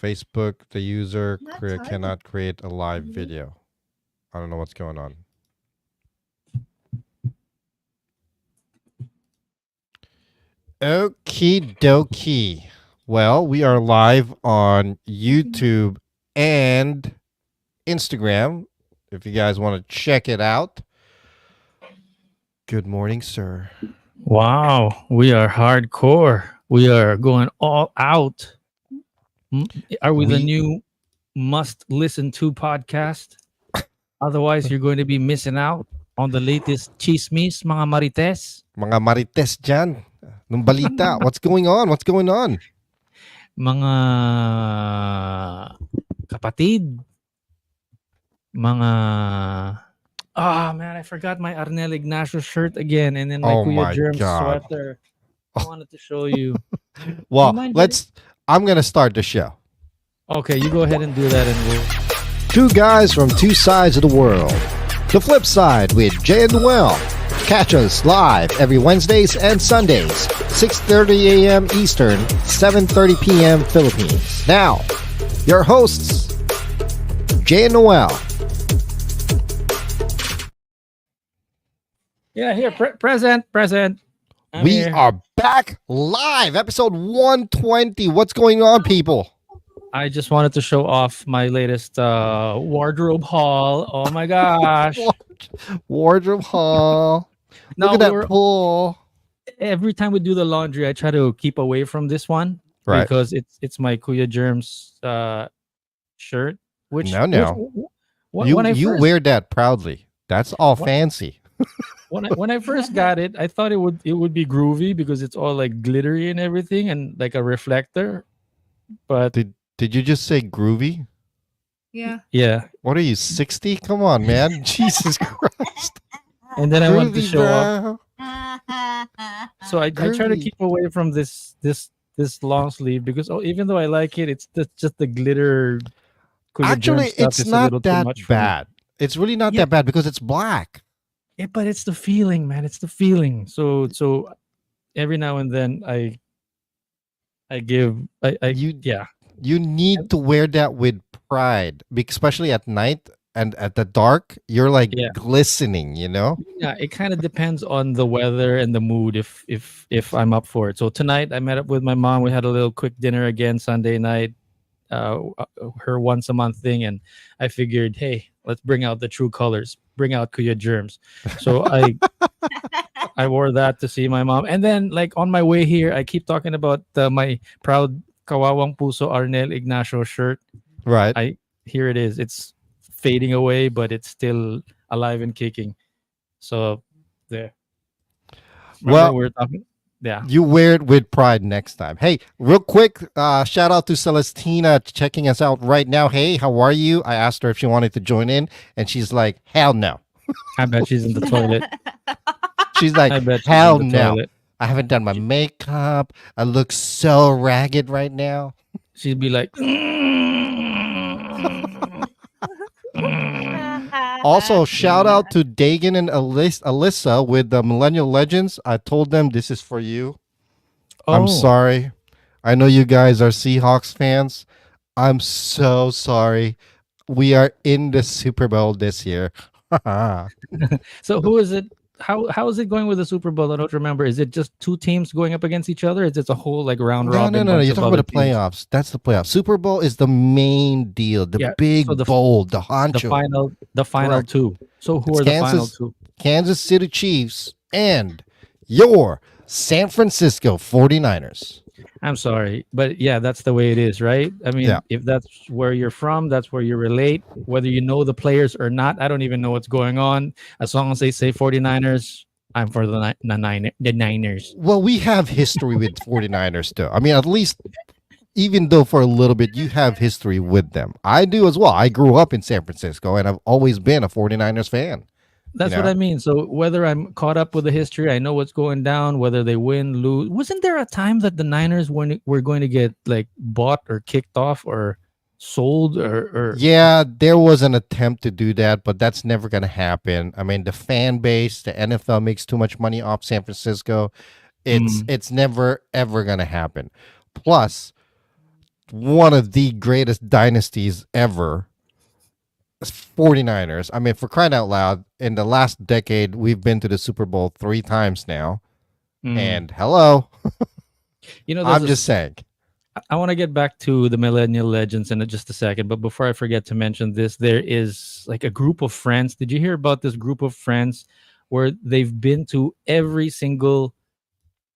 Facebook, the user cannot create a live video. I don't know what's going on. Okie dokie. Well, we are live on YouTube and Instagram. If you guys want to check it out. Good morning, sir. Wow, we are hardcore. We are going all out. Are we the new must listen to podcast? Otherwise, you're going to be missing out on the latest chismis, mga marites. Mga marites dyan. Nung balita. What's going on? What's going on? Mga kapatid. Mga... Oh, man, I forgot my Arnel Ignacio shirt again. And then my Kuya Germ sweater. I wanted to show you. Well, I'm going to start the show. Okay, you go ahead and do that and we'll... Two guys from two sides of the world. The Flip Side with Jay and Noel. Catch us live every Wednesdays and Sundays, 6:30 a.m. Eastern, 7:30 p.m. Philippines. Now, your hosts, Jay and Noel. Yeah, here, present. We are back live, episode 120. What's going on, people? I just wanted to show off my latest wardrobe haul. Oh my gosh. Wardrobe haul. Look at that pool. Every time we do the laundry, I try to keep away from this one. Right. Because it's my Kuya Germ's shirt. Which you wear that proudly. That's all fancy. When I first got it, I thought it would be groovy because it's all like glittery and everything and like a reflector. But did you just say groovy? Yeah. Yeah. What are you, 60? Come on, man. Jesus Christ. And then I wanted to show off. So I try to keep away from this long sleeve because even though I like it, it's just the glitter. Actually, it's not that bad. It's really not that bad because it's black. Yeah, but it's the feeling, man. It's the feeling. So every now and then you need to wear that with pride, especially at night and at the dark. You're like glistening, you know. Yeah, it kind of depends on the weather and the mood. If I'm up for it. So tonight I met up with my mom. We had a little quick dinner again Sunday night. Her once a month thing, and I figured, hey, let's bring out the true colors. Bring out Kuya Germs. So I wore that to see my mom. And then like on my way here, I keep talking about my proud Kawawang Puso Arnel Ignacio shirt. Right. Here it is. It's fading away, but it's still alive and kicking. So there. Well, we're talking. Yeah. You wear it with pride next time. Hey, real quick, shout out to Celestina checking us out right now. Hey, how are you? I asked her if she wanted to join in, and she's like, hell no. I bet she's in the toilet. She's like, hell no. I haven't done my makeup. I look so ragged right now. She'd be like, Also, shout out to Dagan and Alyssa with the Millennial Legends. I told them this is for you. Oh. I'm sorry. I know you guys are Seahawks fans. I'm so sorry. We are in the Super Bowl this year. So who is it? How is it going with the Super Bowl? I don't remember. Is it just two teams going up against each other? Is it a whole like round robin? No. You're talking about the playoffs. That's the playoffs. Super Bowl is the main deal. The big bowl, the honcho. The final two. So who are the final two? Kansas City Chiefs and your San Francisco 49ers. I'm sorry, but yeah, that's the way it is, right? I mean, if that's where you're from, that's where you relate. Whether you know the players or not, I don't even know what's going on. As long as they say 49ers, I'm for the Niners. Well, we have history with 49ers too. I mean, at least, even though for a little bit, you have history with them. I do as well. I grew up in San Francisco, and I've always been a 49ers fan. That's what I mean. So whether I'm caught up with the history, I know what's going down, whether they win, lose. Wasn't there a time that the Niners were going to get like bought or kicked off or sold or Yeah, there was an attempt to do that, but that's never going to happen. I mean, the fan base, the NFL makes too much money off San Francisco. It's never ever going to happen. Plus, one of the greatest dynasties ever. 49ers. I mean, for crying out loud, in the last decade, we've been to the Super Bowl 3 times now. Mm. And hello, There's I'm just saying. I want to get back to the millennial legends in just a second, but before I forget to mention this, there is like a group of friends. Did you hear about this group of friends where they've been to every single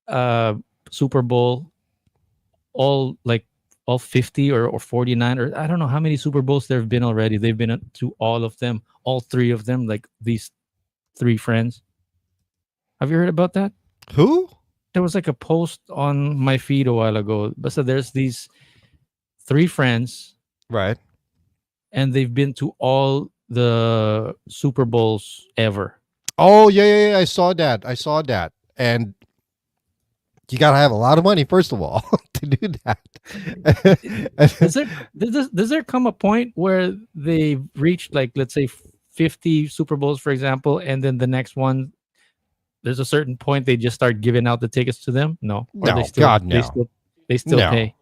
uh Super Bowl, all like all 50 or 49, or I don't know how many Super Bowls there have been already. They've been to all of them, all three of them, like these three friends. Have you heard about that? Who? There was like a post on my feed a while ago. But so there's these three friends Right. and they've been to all the Super Bowls ever. Oh, yeah. I saw that. And you got to have a lot of money, first of all, to do Does that. there come a point where they reached, like, let's say 50 Super Bowls, for example, and then the next one, there's a certain point they just start giving out the tickets to them? No, or No, God, no. they still No. pay,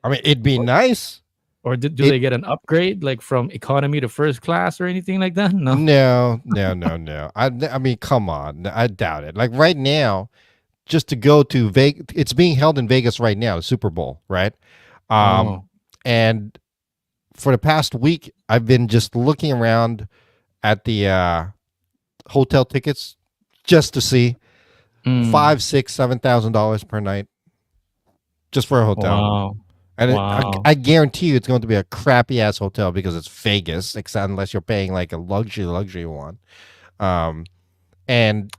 I mean, it'd be nice. or do they get an upgrade, like from economy to first class or anything like that? No. No. I mean, come on. I doubt it. Like right now, just to go to Vegas, it's being held in Vegas right now, the Super Bowl, right? Oh. And for the past week, I've been just looking around at the hotel tickets just to see Mm. $5, $6, $7,000 per night, just for a hotel. Wow. And Wow. I guarantee you, it's going to be a crappy ass hotel because it's Vegas, except unless you're paying like a luxury one. And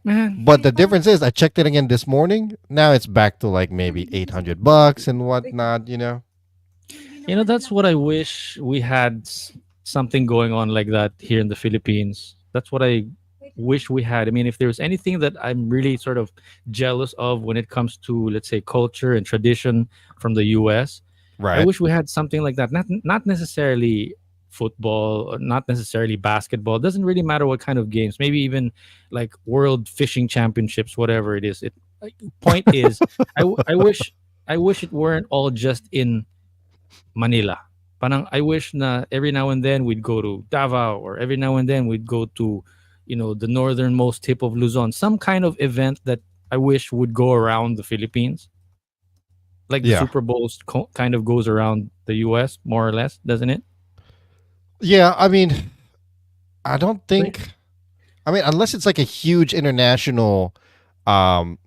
Man. but the difference is, I checked it again this morning. Now it's back to like maybe $800 and whatnot. That's what I wish we had, something going on like that here in the Philippines. That's what I wish we had. I mean, if there's anything that I'm really sort of jealous of when it comes to, let's say, culture and tradition from the US, I Right. wish we had something like that. Not necessarily football, or not necessarily basketball. It doesn't really matter what kind of games. Maybe even like World Fishing Championships, whatever it is. Point is, I wish it weren't all just in Manila. Parang I wish na every now and then we'd go to Davao, or every now and then we'd go to, the northernmost tip of Luzon. Some kind of event that I wish would go around the Philippines. Like the Yeah. Super Bowls kind of goes around the US, more or less, doesn't it? Yeah. I mean, I don't Like, think. I mean, unless it's like a huge international um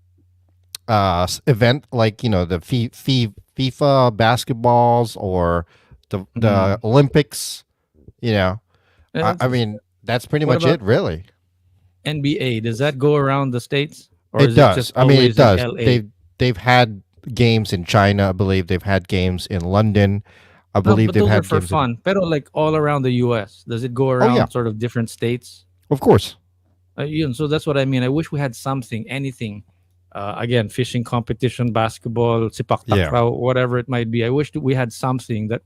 event, like the FIFA basketballs or the mm, Olympics. You know, I it's- mean, that's pretty what much it, about really. NBA? Does that go around the states, or It is it does. just I mean, it always in does. LA? They've had games in China, I believe. They've had games in London. I No, believe but they've those are had for games in. fun. Pero like all around the US, does it go Oh yeah, around sort of different states? of course. So that's what I mean. I wish we had something, anything. Again, fishing competition, basketball, sipak Yeah. takraw, whatever it might be. I wish that we had something that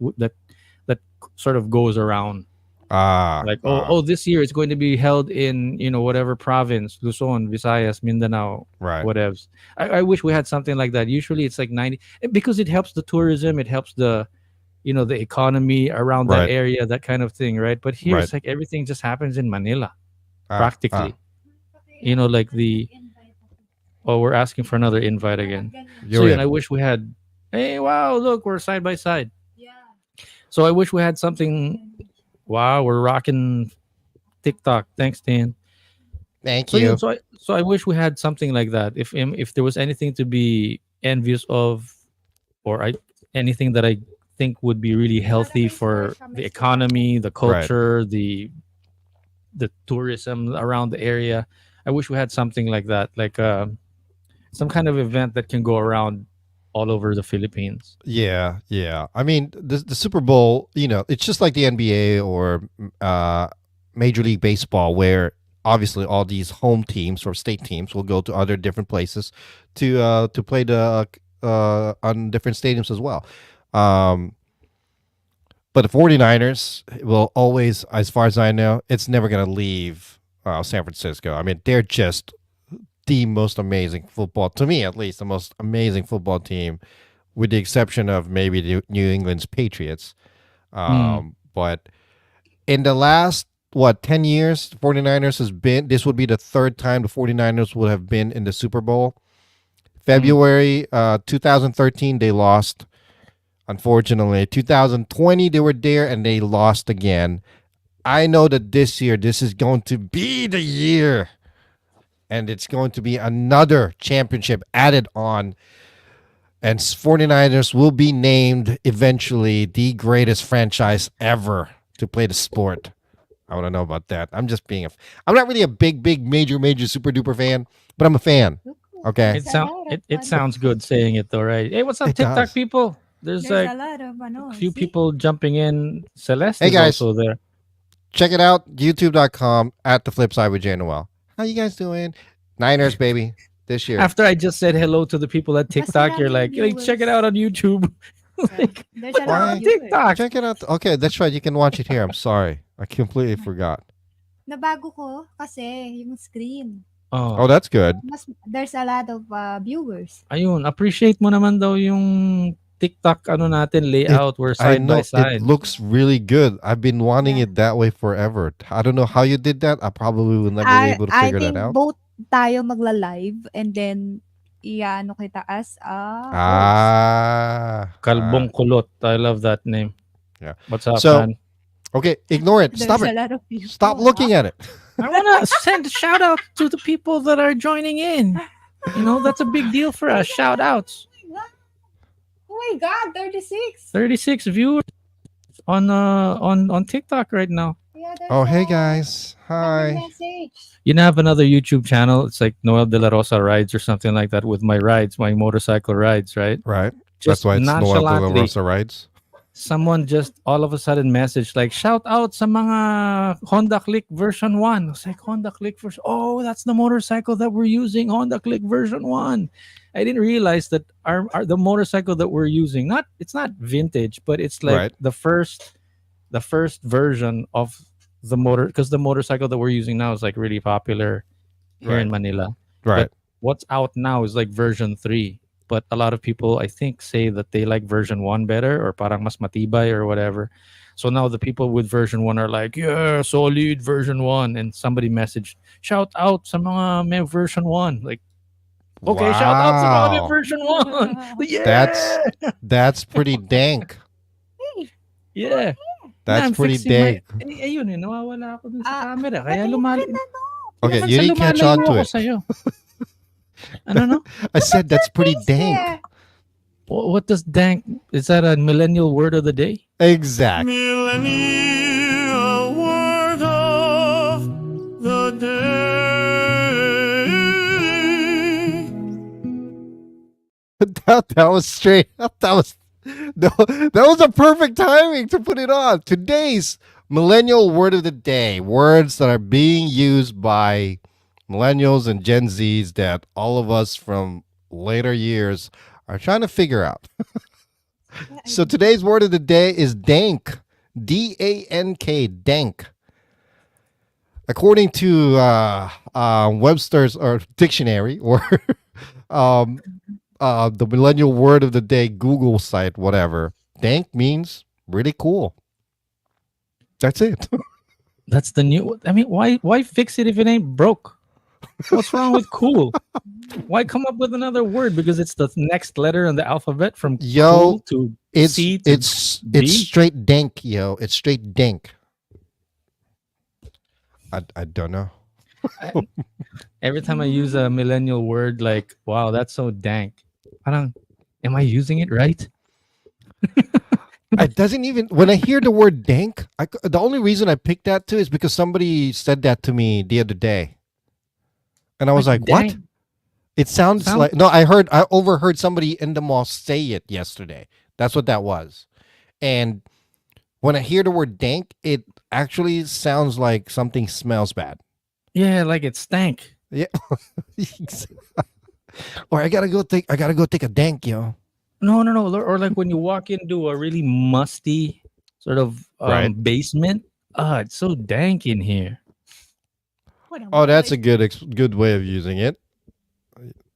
sort of goes around. Ah, Like, oh, this year it's going to be held in, whatever province, Luzon, Visayas, Mindanao, right, whatevs. I wish we had something like that. Usually it's like 90, because it helps the tourism, it helps the economy around that right, area, that kind of thing, right? But here right. it's like everything just happens in Manila, Ah, ah. practically. Like we're asking for another invite again. So You're yun, I in. wish we had, hey, wow, look, we're side by side. So I wish we had something. Wow, we're rocking TikTok. Thanks, Dan. Thank So yun, you. so I wish we had something like that. If there was anything to be envious of, or anything that I think would be really healthy for the economy, the Right. culture, the tourism around the area, I wish we had something like that, like some kind of event that can go around all over the Philippines. Yeah. I mean, the Super Bowl, it's just like the NBA or Major League Baseball, where obviously all these home teams or state teams will go to other different places to play on different stadiums as well. Um, but the 49ers will always, as far as I know, it's never going to leave San Francisco. I mean, they're just the most amazing football, to me at least, the most amazing football team with the exception of maybe the New England's Patriots. Mm, But in the last, 10 years, 49ers has been, this would be the third time the 49ers would have been in the Super Bowl. mm. February 2013, they lost, unfortunately. 2020, they were there and they lost again. I know that this year, this is going to be the year. And it's going to be another championship added on. And 49ers will be named eventually the greatest franchise ever to play the sport. I want to know about that. I'm just being I'm not really a big, major, super duper fan, but I'm a fan. Okay. It sound it sounds good saying it though, right? Hey, what's up, It TikTok does. people? There's There's like a lot of a few see? people jumping in. Celeste Hey, is guys. also there. Check it out. YouTube.com at the flip side with Jay Noel. How you guys doing? Niners, baby. This year. After I just said hello to the people at Mas TikTok, you're maraming like, check it out on YouTube. Like, There's what a the lot Why? of viewers. TikTok? Check it out. Okay, that's right. You can watch it here. I'm sorry. I completely forgot. Nabago ko kasi yung screen. Oh, Oh, that's good. There's a lot of viewers. ayun. Appreciate mo naman daw yung TikTok ano natin layout. We're I side by know side. it looks really good. I've been wanting Yeah. it that way forever. I don't know how you did that. I probably will never be able to I figure think that out. both tayo magla-live and then iano kita as a host. Kalbong Kulot. I love that name. Yeah. What's up, So, man? okay, ignore it. There's Stop a it. lot of people. Stop looking at it. I want to send a shout out to the people that are joining in. You know, that's a big deal for us. Shout outs. Oh my God, 36. 36 viewers on TikTok right now. Yeah, there's Oh, hey a guys. random Hi. message. You know, I have another YouTube channel. It's like Noel De La Rosa Rides or something like that with my rides, my motorcycle rides, right? Right. Just That's why it's Noel de la nonchalantly, Rosa rides. someone just all of a sudden messaged like, shout out sa mga Honda Click version 1. I was like, Honda Click version. Oh, that's the motorcycle that we're using, Honda Click version 1. I didn't realize that our the motorcycle that we're using, it's not vintage, but it's like Right. the first version of the motor, because the motorcycle that we're using now is like really popular here in Right. Manila. Right. What's out now is like version 3. But a lot of people, I think, say that they like version 1 better or parang mas matibay or whatever. So now the people with version 1 are like, yeah, solid version 1. And somebody messaged, shout out sa mga may version 1. Like, okay, shout out sa mga may Wow. version 1. Yeah. That's pretty dank. yeah. That's I'm pretty fixing my- dank. ayun eh, nawawala ako dun sa Ah, camera. Ba't Kaya hindi lumali. ka na, no? Okay, naman you sa didn't catch lumalayo on to ako it. sa'yo. Ano no? I said that's pretty dank. Yeah. What does dank? Is that a millennial word of the day? Exactly. Millennial word of the day. That was straight. That was a perfect timing to put it on. Today's millennial word of the day. Words that are being used by millennials and Gen Zs that all of us from later years are trying to figure out. So today's word of the day is dank. D-A-N-K, dank. According to Webster's or dictionary or the millennial word of the day Google site, whatever, dank means really cool. That's it. That's the new. I mean, why fix it if it ain't broke? What's wrong with cool? Why come up with another word? Because it's the next letter in the alphabet from Yo, cool to It's C to it's D? straight dank, yo. It's straight dank. I don't know. Every time I use a millennial word, like, wow, that's so dank. Parang, am I using it right? It doesn't even when I hear the word dank. The only reason I picked that too is because somebody said that to me the other day, and I was like, "What?" dank. It sounds Sound- like I overheard somebody in the mall say it yesterday. That's what that was, and when I hear the word dank, it actually sounds like something smells bad. Yeah, like it stank. Yeah, or I gotta go take a dank, yo. No. Or like when you walk into a really musty sort of Right. basement. It's so dank in here. Oh, that's a good way of using it.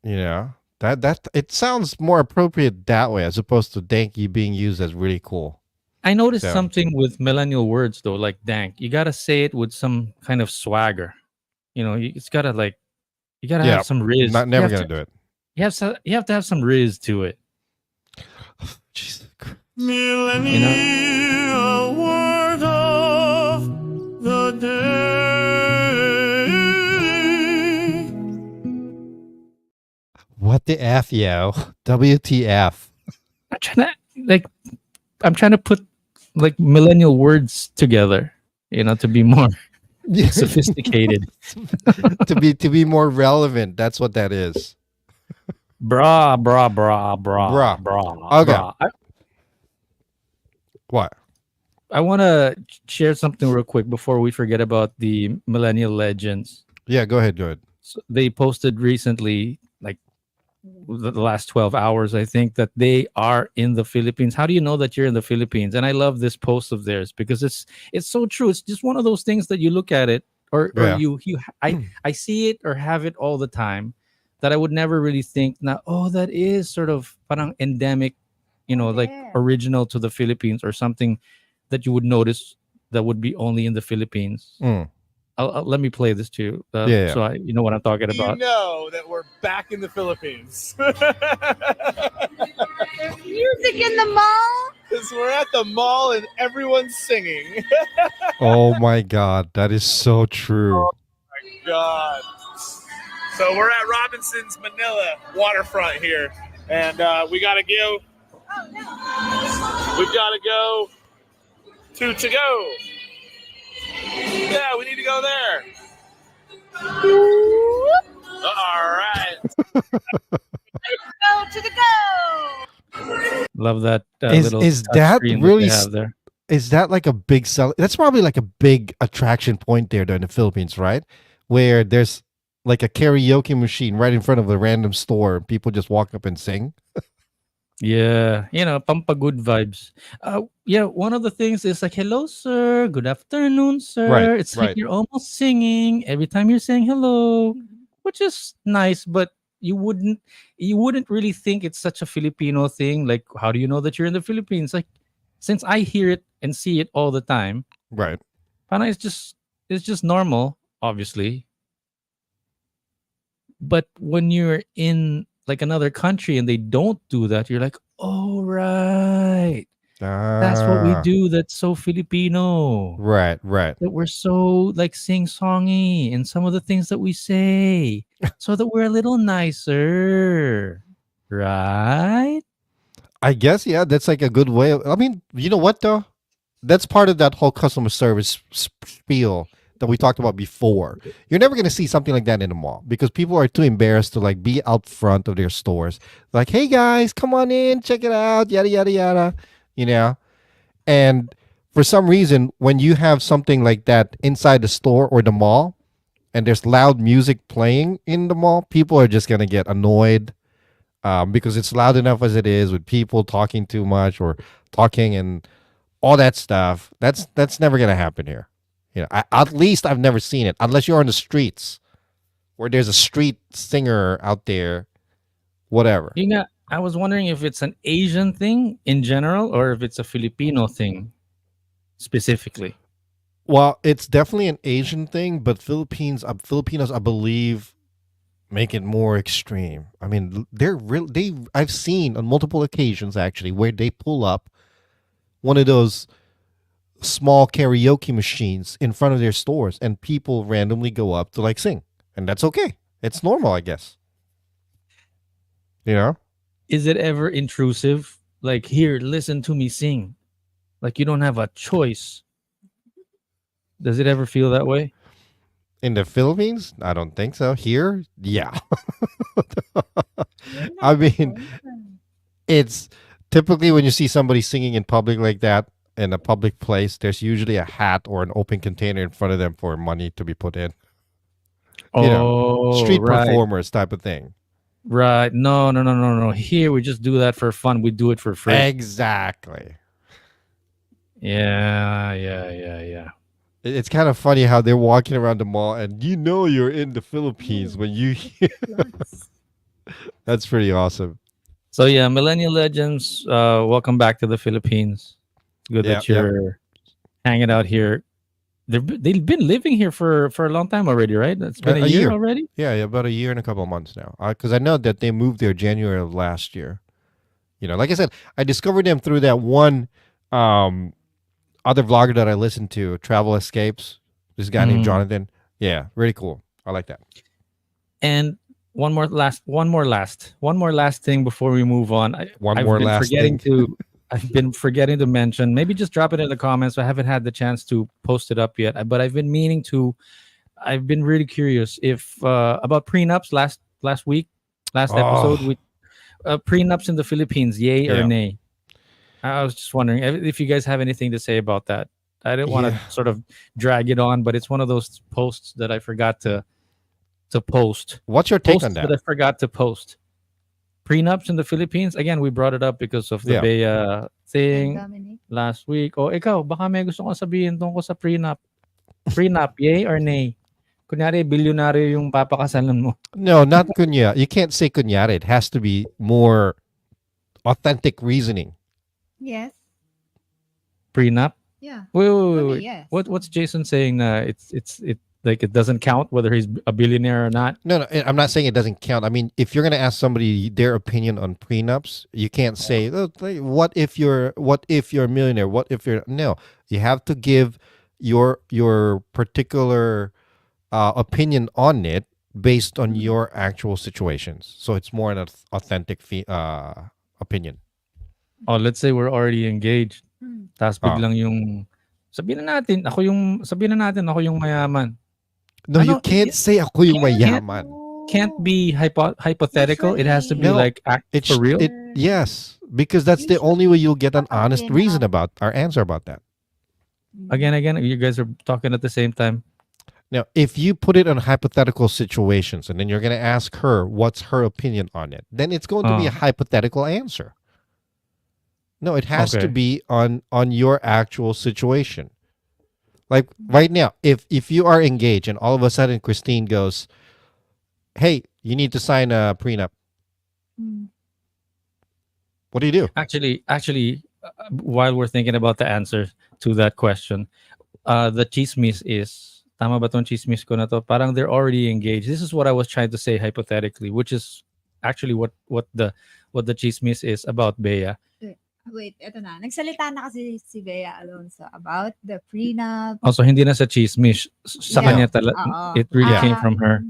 You know, That it sounds more appropriate that way as opposed to danky being used as really cool. I noticed So something with millennial words though, like dank. You gotta say it with some kind of swagger. It's gotta like you gotta yeah, have some riz. not never gonna do it. You have to have some riz to it. Jesus Christ. Millennial word of the day. What the F, yo? WTF. I'm trying to like I'm trying to put like millennial words together, to be more sophisticated. to be more relevant. That's what that is. Bra, bra, bra, bra, Bruh. bra. Okay. Bra. What? I want to share something real quick before we forget about the millennial legends. Yeah, go ahead. Go ahead. So they posted recently, like the last 12 hours, I think, that they are in the Philippines. How do you know that you're in the Philippines? And I love this post of theirs because it's so true. It's just one of those things that you look at it, or Yeah. I see it or have it all the time, that I would never really think now, oh, that is sort of parang endemic, like Yeah. original to the Philippines, or something that you would notice that would be only in the Philippines. Mm. Let me play this to you, Yeah. so you know what I'm talking You about. know that we're back in the Philippines. Music in the mall. Because we're at the mall and everyone's singing. Oh my God, that is so true. God. So we're at Robinson's Manila waterfront here. And we got to go. We've got to go to go. Yeah, we need to go there. All right. Go to the go. Love that Is- little is touch that screen really they have there. Is that like a big sell? That's probably like a big attraction point there in the Philippines, right? Where there's like a karaoke machine right in front of a random store. And people just walk up and sing. Yeah, pampagod vibes. Yeah, one of the things is like, hello, sir. Good afternoon, sir. Right, It's right. like you're almost singing every time you're saying hello, which is nice, but you wouldn't really think it's such a Filipino thing. Like, how do you know that you're in the Philippines? Like, since I hear it and see it all the time, Right. parang it's just normal, obviously. But when you're in like another country and they don't do that, you're like, oh right, that's what we Ah, do. That's so Filipino. Right, right. That we're so like sing-songy in some of the things that we say, so that we're a little nicer, right? I guess, yeah, that's like a good way. I mean, you know what, though? That's part of that whole customer service spiel that we talked about before. You're never going to see something like that in the mall because people are too embarrassed to like be out front of their stores. Like, hey guys, come on in, check it out, yada, yada, yada, you know? And for some reason, when you have something like that inside the store or the mall and there's loud music playing in the mall, people are just going to get annoyed because it's loud enough as it is with people talking too much or talking and all that stuff. That's never gonna happen here. At least I've never seen it unless you're on the streets where there's a street singer out there. Whatever. I was wondering if it's an Asian thing in general or if it's a Filipino thing specifically. Well, it's definitely an Asian thing, but Filipinos, I believe, make it more extreme. I mean, they're real. I've seen on multiple occasions actually where they pull up one of those small karaoke machines in front of their stores and people randomly go up to like sing. And that's okay. It's normal, I guess. You know? Is it ever intrusive? Like, here, listen to me sing. Like you don't have a choice. Does it ever feel that way? In the Philippines? I don't think so. Here? Yeah. I mean, it's typically when you see somebody singing in public like that in a public place, there's usually a hat or an open container in front of them for money to be put in. You know, street right. performers type of thing. Right. No, no, no, no, no. Here we just do that for fun. We do it for free. Exactly. Yeah, yeah, yeah, yeah. It's kind of funny how they're walking around the mall and you know you're in the Philippines when you hear That's pretty awesome. So yeah, Millennial Legends, welcome back to the Philippines. Good Yeah, that you're hanging out here. They've been living here for a long time already, right? It's been a A year year. already. Yeah, about a year and a couple of months now. Because I know that they moved there January of last year. Like I said, I discovered them through that one um, other vlogger that I listened to, Travel Escapes. This guy named Mm. Jonathan. Yeah, really cool. I like that. And one more last thing before we move on. One I've more been last forgetting thing. to I've been forgetting to mention. Maybe just drop it in the comments. I haven't had the chance to post it up yet, but I've been meaning to. I've been really curious if about prenups last week, last episode Oh, with prenups in the Philippines, yay or yeah. nay? I was just wondering if you guys have anything to say about that. I didn't want Yeah. to sort of drag it on, but it's one of those posts that I forgot to post. What's your take Posts on that that? I forgot to post. Prenups in the Philippines. Again, we brought it up because of the Yeah. Bea And thing Dominic. last week. O ikaw, baka may gusto kong sabihin tungkol sa prenup. Prenup, yay or nay? Kunyari, bilyonaryo yung papakasalan mo. No, not kunya. You can't say kunyari. It has to be more authentic reasoning. Yes. Prenup? Yeah. Wait. For me, yes. What's Jason saying? It like it doesn't count whether he's a billionaire or not. No, I'm not saying it doesn't count. I mean, if you're going to ask somebody their opinion on prenups, you can't say, "Oh, what if you're a millionaire? What if you're..." No, you have to give your particular opinion on it based on your actual situations. So it's more an authentic opinion. Oh, let's say we're already engaged. Hmm. Tapos biglang yung sabihin na natin ako yung mayaman. No, you Ano, can't say ako yung can't- mayaman. Can't be hypothetical. It has to be No, like act It's for real. yes, because that's the only way you'll get an Kapag honest yun reason na- about our answer about that. Again, you guys are talking at the same time. Now, if you put it on hypothetical situations and then you're going to ask her what's her opinion on it, then it's going to be a hypothetical answer. No, it has to Okay. be on your actual situation. Like right now, if you are engaged and all of a sudden Christine goes, "Hey, you need to sign a prenup." Hmm. What do you do? Actually, while we're thinking about the answer to that question, the chismis is tama ba tong chismis ko na to? Parang they're already engaged. This is what I was trying to say hypothetically, which is actually what the chismis is about Bea. Wait, eto na. Nagsalita na kasi si Bea Alonso about the prenup. Also, hindi na sa chismis. Sa Yeah. kanya Oo. it really Yeah. came from her.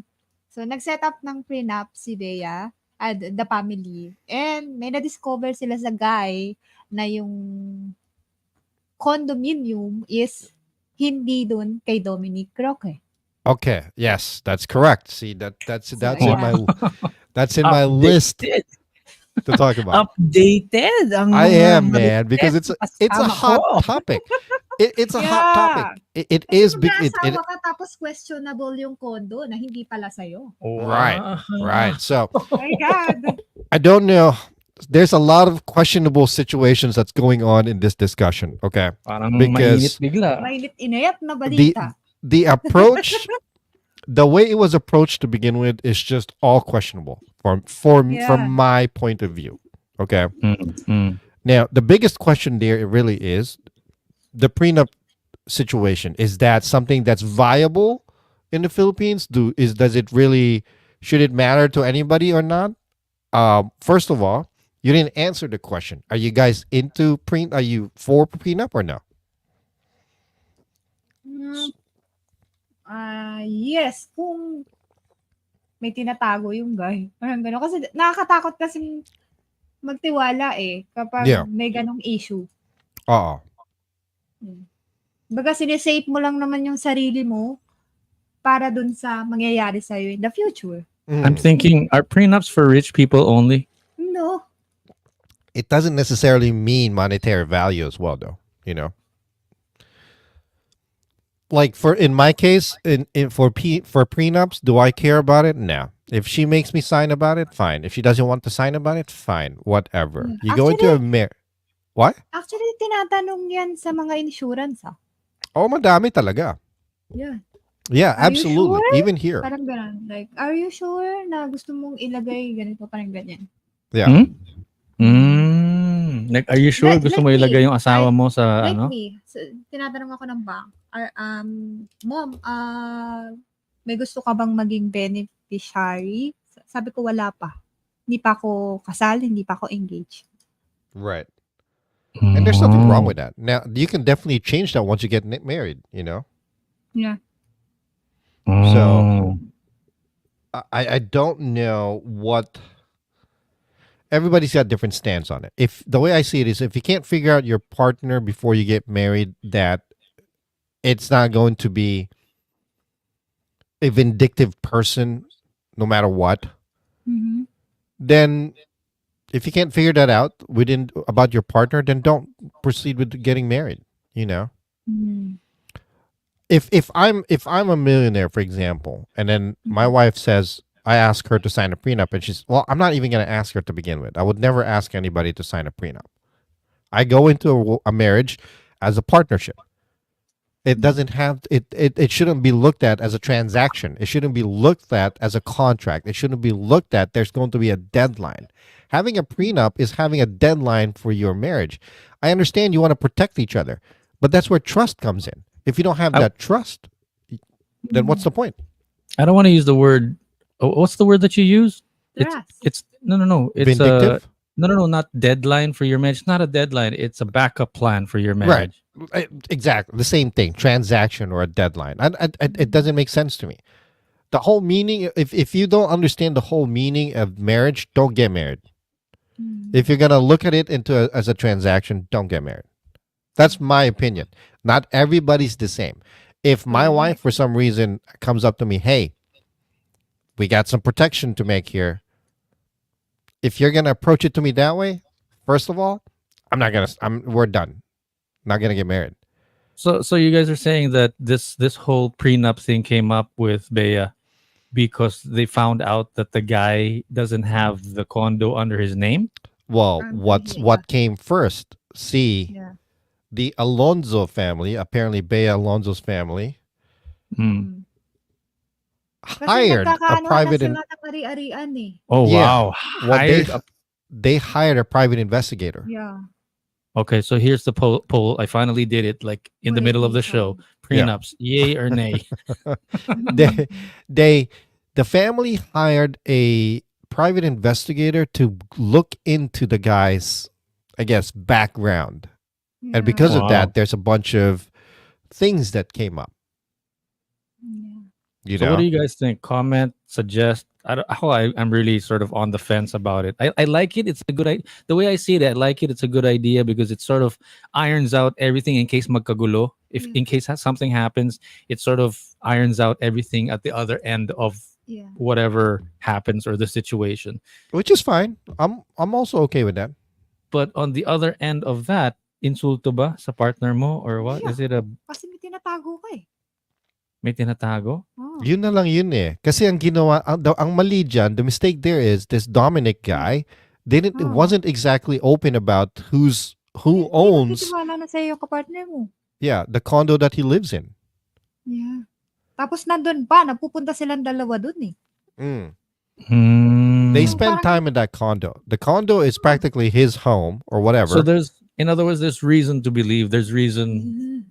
So, nag-set up ng prenup si Bea at the family. And may na-discover sila sa guy na yung condominium is hindi dun kay Dominic Roque. Okay, yes, that's correct. See, that's in yeah. my my list to talk about. Updated. I am, man, because it's a hot topic. It's a hot topic. It is big. Kung naasawa ka tapos questionable yung condo na hindi pala sa'yo. Right. So Oh my God. I don't know. There's a lot of questionable situations that's going on in this discussion. Okay, Parang Because- mainit bigla. Mainit inayat na balita. the approach, the way it was approached to begin with, is just all questionable from my point of view. Okay. Now, the biggest question there it really is the prenup situation. Is that something that's viable in the Philippines? Does it really, should it matter to anybody or not? First of all, you didn't answer the question. Are you guys into are you for prenup or no? Yes, kung may tinatago yung guy. Parang gano'n. Kasi nakakatakot kasi magtiwala kapag Yeah. may ganong issue. Oo. Baga sinesave mo lang naman yung sarili mo para dun sa mangyayari sa'yo in the future. I'm thinking, are prenups for rich people only? No. It doesn't necessarily mean monetary value as well, though. Like in my case, for prenups, do I care about it? No. If she makes me sign about it, fine. If she doesn't want to sign about it, fine. Whatever. You go into a what? Actually, tinatanong yan sa mga insurance. Oh, madami talaga. Yeah. Yeah, Are you absolutely. sure? Even here. Parang ganun. Like, are you sure na gusto mong ilagay ganito, parang ganyan? Yeah. Like, are you sure gusto mo ilagay yung asawa mo sa Like ano? me, so, tinatanong ako ng bank, Mom, may gusto ka bang maging beneficiary? Sabi ko, wala pa. Hindi pa ako kasal, hindi pa ako engaged. Right. And there's nothing wrong Oh. with that. Now, you can definitely change that once you get married, Yeah. So, I don't know what everybody's got different stance on it. If the way I see it is if you can't figure out your partner before you get married, that it's not going to be a vindictive person no matter what, Mhm. then if you can't figure that out within about your partner, then don't proceed with getting married, Mhm. If I'm a millionaire, for example, and then my wife says I ask her to sign a prenup, and she's I'm not even going to ask her to begin with. I would never ask anybody to sign a prenup. I go into a marriage as a partnership. It doesn't have it shouldn't be looked at as a transaction. It shouldn't be looked at as a contract. It shouldn't be looked at there's going to be a deadline. Having a prenup is having a deadline for your marriage. I understand you want to protect each other, but that's where trust comes in. If you don't have that trust, then what's the point? I don't want to use the word. What's the word that you use? Trust. It's no. It's Vindictive? no. Not deadline for your marriage. It's not a deadline. It's a backup plan for your marriage. Exactly. The same thing, transaction or a deadline. It doesn't make sense to me. The whole meaning, if you don't understand the whole meaning of marriage, don't get married. If you're going to look at it as a transaction, don't get married. That's my opinion. Not everybody's the same. If my wife, for some reason, comes up to me, hey, we got some protection to make here. If you're going to approach it to me that way, first of all, we're done. Not going to get married. So you guys are saying that this whole prenup thing came up with Bea because they found out that the guy doesn't have the condo under his name? Well, Yeah. what came first? See, Yeah. the Alonzo family, apparently Bea Alonzo's family, Kasi hired a nagkakaano private na sila ng ari-arian eh. Oh Yeah. wow! well, Hired they hired a private investigator. Yeah. Okay, so here's the poll. I finally did it, like in the Wait, middle of the wait, show. Yeah. Prenups, yay or nay? The family hired a private investigator to look into the guy's, I guess, background. Yeah. And because of Wow. that, there's a bunch of things that came up. Yeah. So what do you guys think? Comment, suggest. I'm really sort of on the fence about it. I like it. It's a good idea. The way I see it, I like it. It's a good idea because it sort of irons out everything in case magkagulo. If in case something happens, it sort of irons out everything at the other end of Yeah. whatever happens or the situation. Which is fine. I'm also okay with that. But on the other end of that, insulto ba sa partner mo or what? Yeah. Is it a Kasi may tinatago ka eh. may tinatago? Oh. Yun na lang yun eh. Kasi ang ginawa, ang mali dyan, the mistake there is this Dominic guy, it wasn't exactly open about who owns Hindi na sa'yo yung kapartner mo. the condo that he lives in. Yeah. Tapos nandun pa, napupunta silang dalawa dun eh. They So spend time in that condo. The condo is practically his home or whatever. in other words, there's reason to believe. There's reason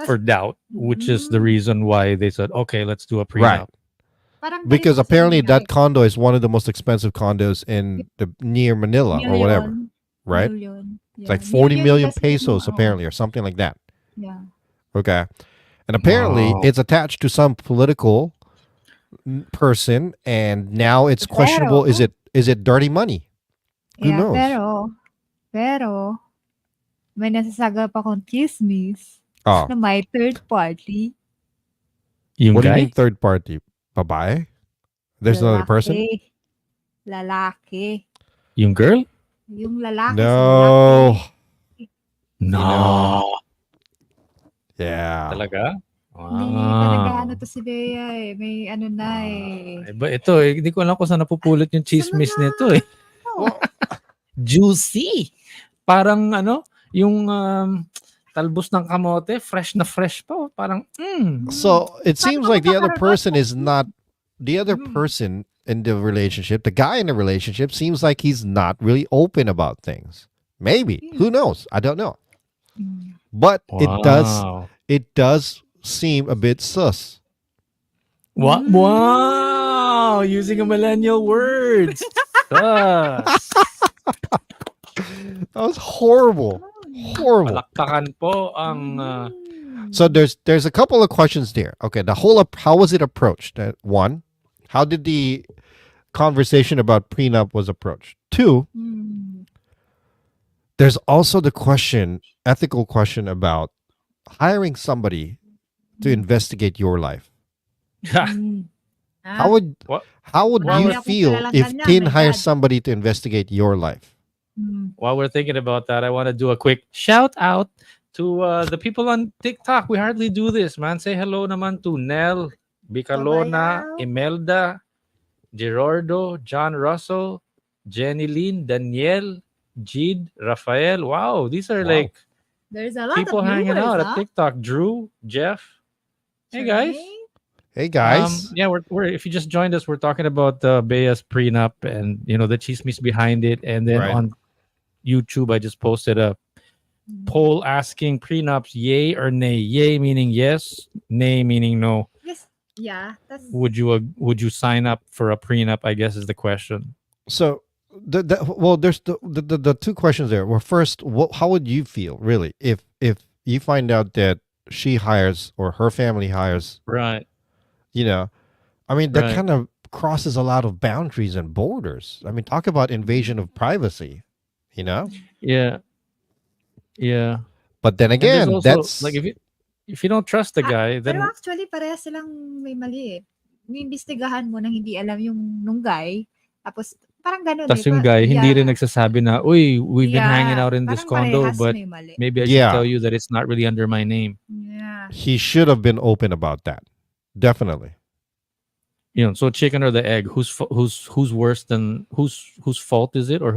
for doubt, which is the reason why they said, okay, let's do a Right. prenup. Parang Because ganito kasi apparently nila that condo is one of the most expensive condos in near Manila or whatever. Right? Million. It's like 40 million kasi pesos yung- apparently or something like that. Yeah. Okay. And apparently Wow. it's attached to some political person and now it's questionable. Pero- Is it dirty money? Who Yeah, knows? pero, may nasasagap akong chismis Oh, na may third party. Yung what do you guy? mean third party? Babae? There's another person? Lalaki. Yung girl? Yung lalaki. No. No. Yeah. Talaga? Hindi talaga ano to si Bea eh. May ano na eh. Iba ito eh. Hindi ko alam kung saan napupulot yung chismis nito eh. Well, Juicy. Parang yung talbos ng kamote, fresh na fresh pa. Oh. Parang, So it Paano seems ka like the other magkakaroon? person is not the other person in the relationship. The guy in the relationship seems like he's not really open about things. Maybe, who knows? I don't know. But wow. it does seem a bit sus. What? Wow! Using a millennial word. Sus. That was horrible. Horrible. Palakpakan po ang So there's a couple of questions there. Okay, the whole how was it approached? One, how did the conversation about prenup was approached? Two, there's also the question, ethical question about hiring somebody to investigate your life. How would What? how would Marami you akong feel kilalang if ganyan, Tin my hires God. somebody to investigate your life? While we're thinking about that, I want to do a quick shout out to the people on TikTok. We hardly do this, man. Say hello naman to Nell, Bicalona, Babayaw. Imelda, Gerardo, John Russell, Jenny Lynn, Danielle, Jid, Rafael. Wow, these are Wow. like There's a lot people of hanging viewers, out at huh? TikTok. Drew, Jeff. Hey guys. Right? Hey guys. Yeah, we're if you just joined us, we're talking about Bea's prenup and the chismis behind it, and then Right. on YouTube, I just posted a poll asking prenups yay or nay. Yay meaning yes, nay meaning no. Yes. Yeah. That's Would you sign up for a prenup? I guess is the question. So there's the two questions there. Well, first, how would you feel really if you find out that she hires or her family hires, Right. I mean, that Right. kind of crosses a lot of boundaries and borders. I mean, talk about invasion of privacy, Yeah. Yeah. But then And there's again, also that's like if you don't trust the guy, Pero then actually, parehas silang may mali eh. Iimbestigahan mo nang hindi alam yung nung guy. Tapos, parang ganun tas yung guy hindi rin nagsasabi na, uy, we've been hanging out in this parang condo, parehas but may mali. maybe I should Yeah. tell you that it's not really under my name. Yeah. he should have been open about that. Definitely. So chicken or the egg, who's worse than whose fault is it, or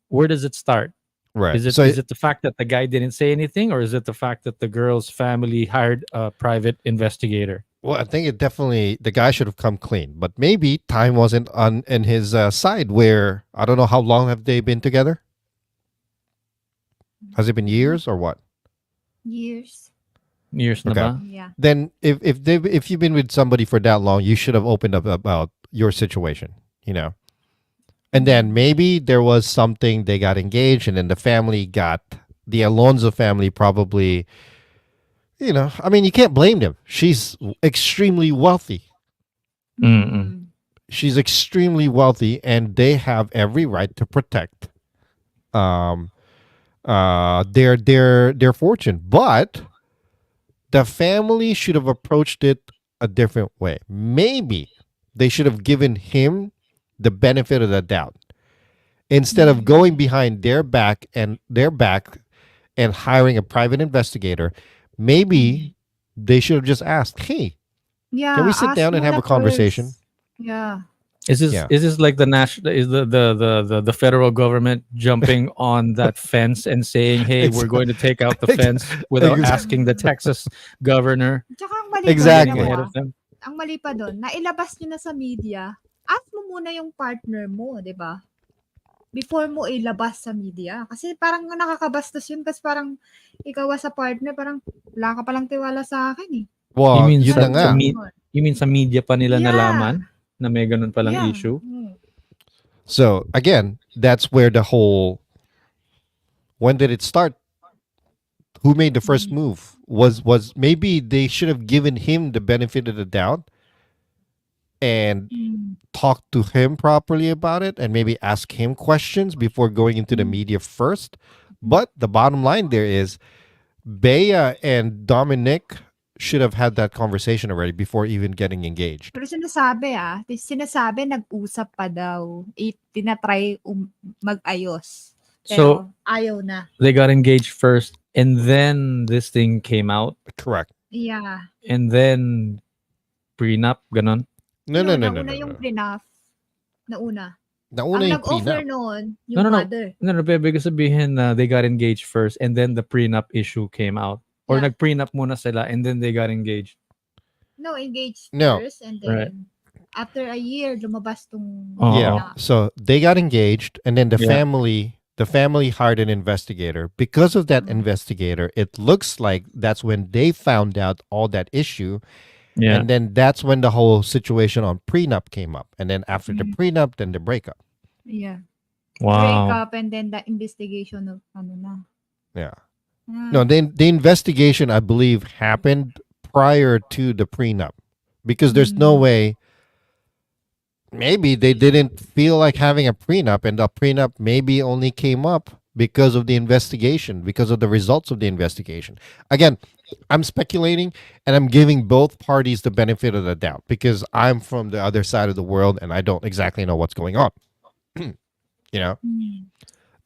where does it start? Right. Is it the fact that the guy didn't say anything, or is it the fact that the girl's family hired a private investigator? Well, I think it definitely the guy should have come clean, but maybe time wasn't on in his side. Where I don't know how long have they been together. Has it been years or what? Years. Years na Okay. ba? Yeah. Then if you've been with somebody for that long, you should have opened up about your situation, And then maybe there was something, they got engaged, and then the Alonso family probably, I mean, you can't blame them. She's extremely wealthy. Mm-mm. She's extremely wealthy, and they have every right to protect their fortune. But the family should have approached it a different way. Maybe they should have given him the benefit of the doubt instead of going behind their back and hiring a private investigator. Maybe they should have just asked, "Hey, Yeah. can we sit ask down and have muna a conversation?" first. Yeah. Is this Yeah. is this like the federal government jumping on that fence and saying, "Hey, we're going to take out the fence," without asking the Texas governor? Tsaka ang mali Exactly. Getting ahead doon, of them. ang mali pa doon, nailabas nyo na sa media, ask mo muna yung partner mo, di ba? Before mo ilabas sa media. Kasi parang nakakabastos yun kasi parang ikaw sa partner, parang wala ka palang tiwala sa akin eh. Well, You mean yun na nga. You mean sa media pa nila Yeah. nalaman na may ganun palang Yeah. issue? So again, that's where the whole when did it start? Who made the first move? Was maybe they should have given him the benefit of the doubt and talk to him properly about it and maybe ask him questions before going into the media first. But the bottom line there is Bea and Dominic should have had that conversation already before even getting engaged. Pero sinasabi nag-usap pa daw. Tinatry mag-ayos. So Pero ayaw na. they got engaged first, and then this thing came out, Correct. Yeah. and then prenup, ganon. No. Nauna yung prenup. Nauna. Nauna Ang yung nag-offer prenup. noon, No, yung no, no. mother. No, no, bigay sabihin na they got engaged first and then the prenup issue came out. Or Yeah. nag-prenup muna sila and then they got engaged. No, engaged No. first and Right. then after a year, lumabas tong Oo. Yeah. na. So they got engaged, and then Yeah. the family hired an investigator. Because of that Mm. investigator, it looks like that's when they found out all that issue, Yeah. and then that's when the whole situation on prenup came up. And then after the Mm. prenup, then the breakup. Yeah. Wow. Breakup and then the investigation of ano na. Yeah. Ah, No, the investigation I believe happened prior to the prenup, because there's no Mm. way. Maybe they didn't feel like having a prenup, and the prenup maybe only came up because of the investigation, because of the results of the investigation. Again, I'm speculating, and I'm giving both parties the benefit of the doubt because I'm from the other side of the world and I don't exactly know what's going on. You know, Mm.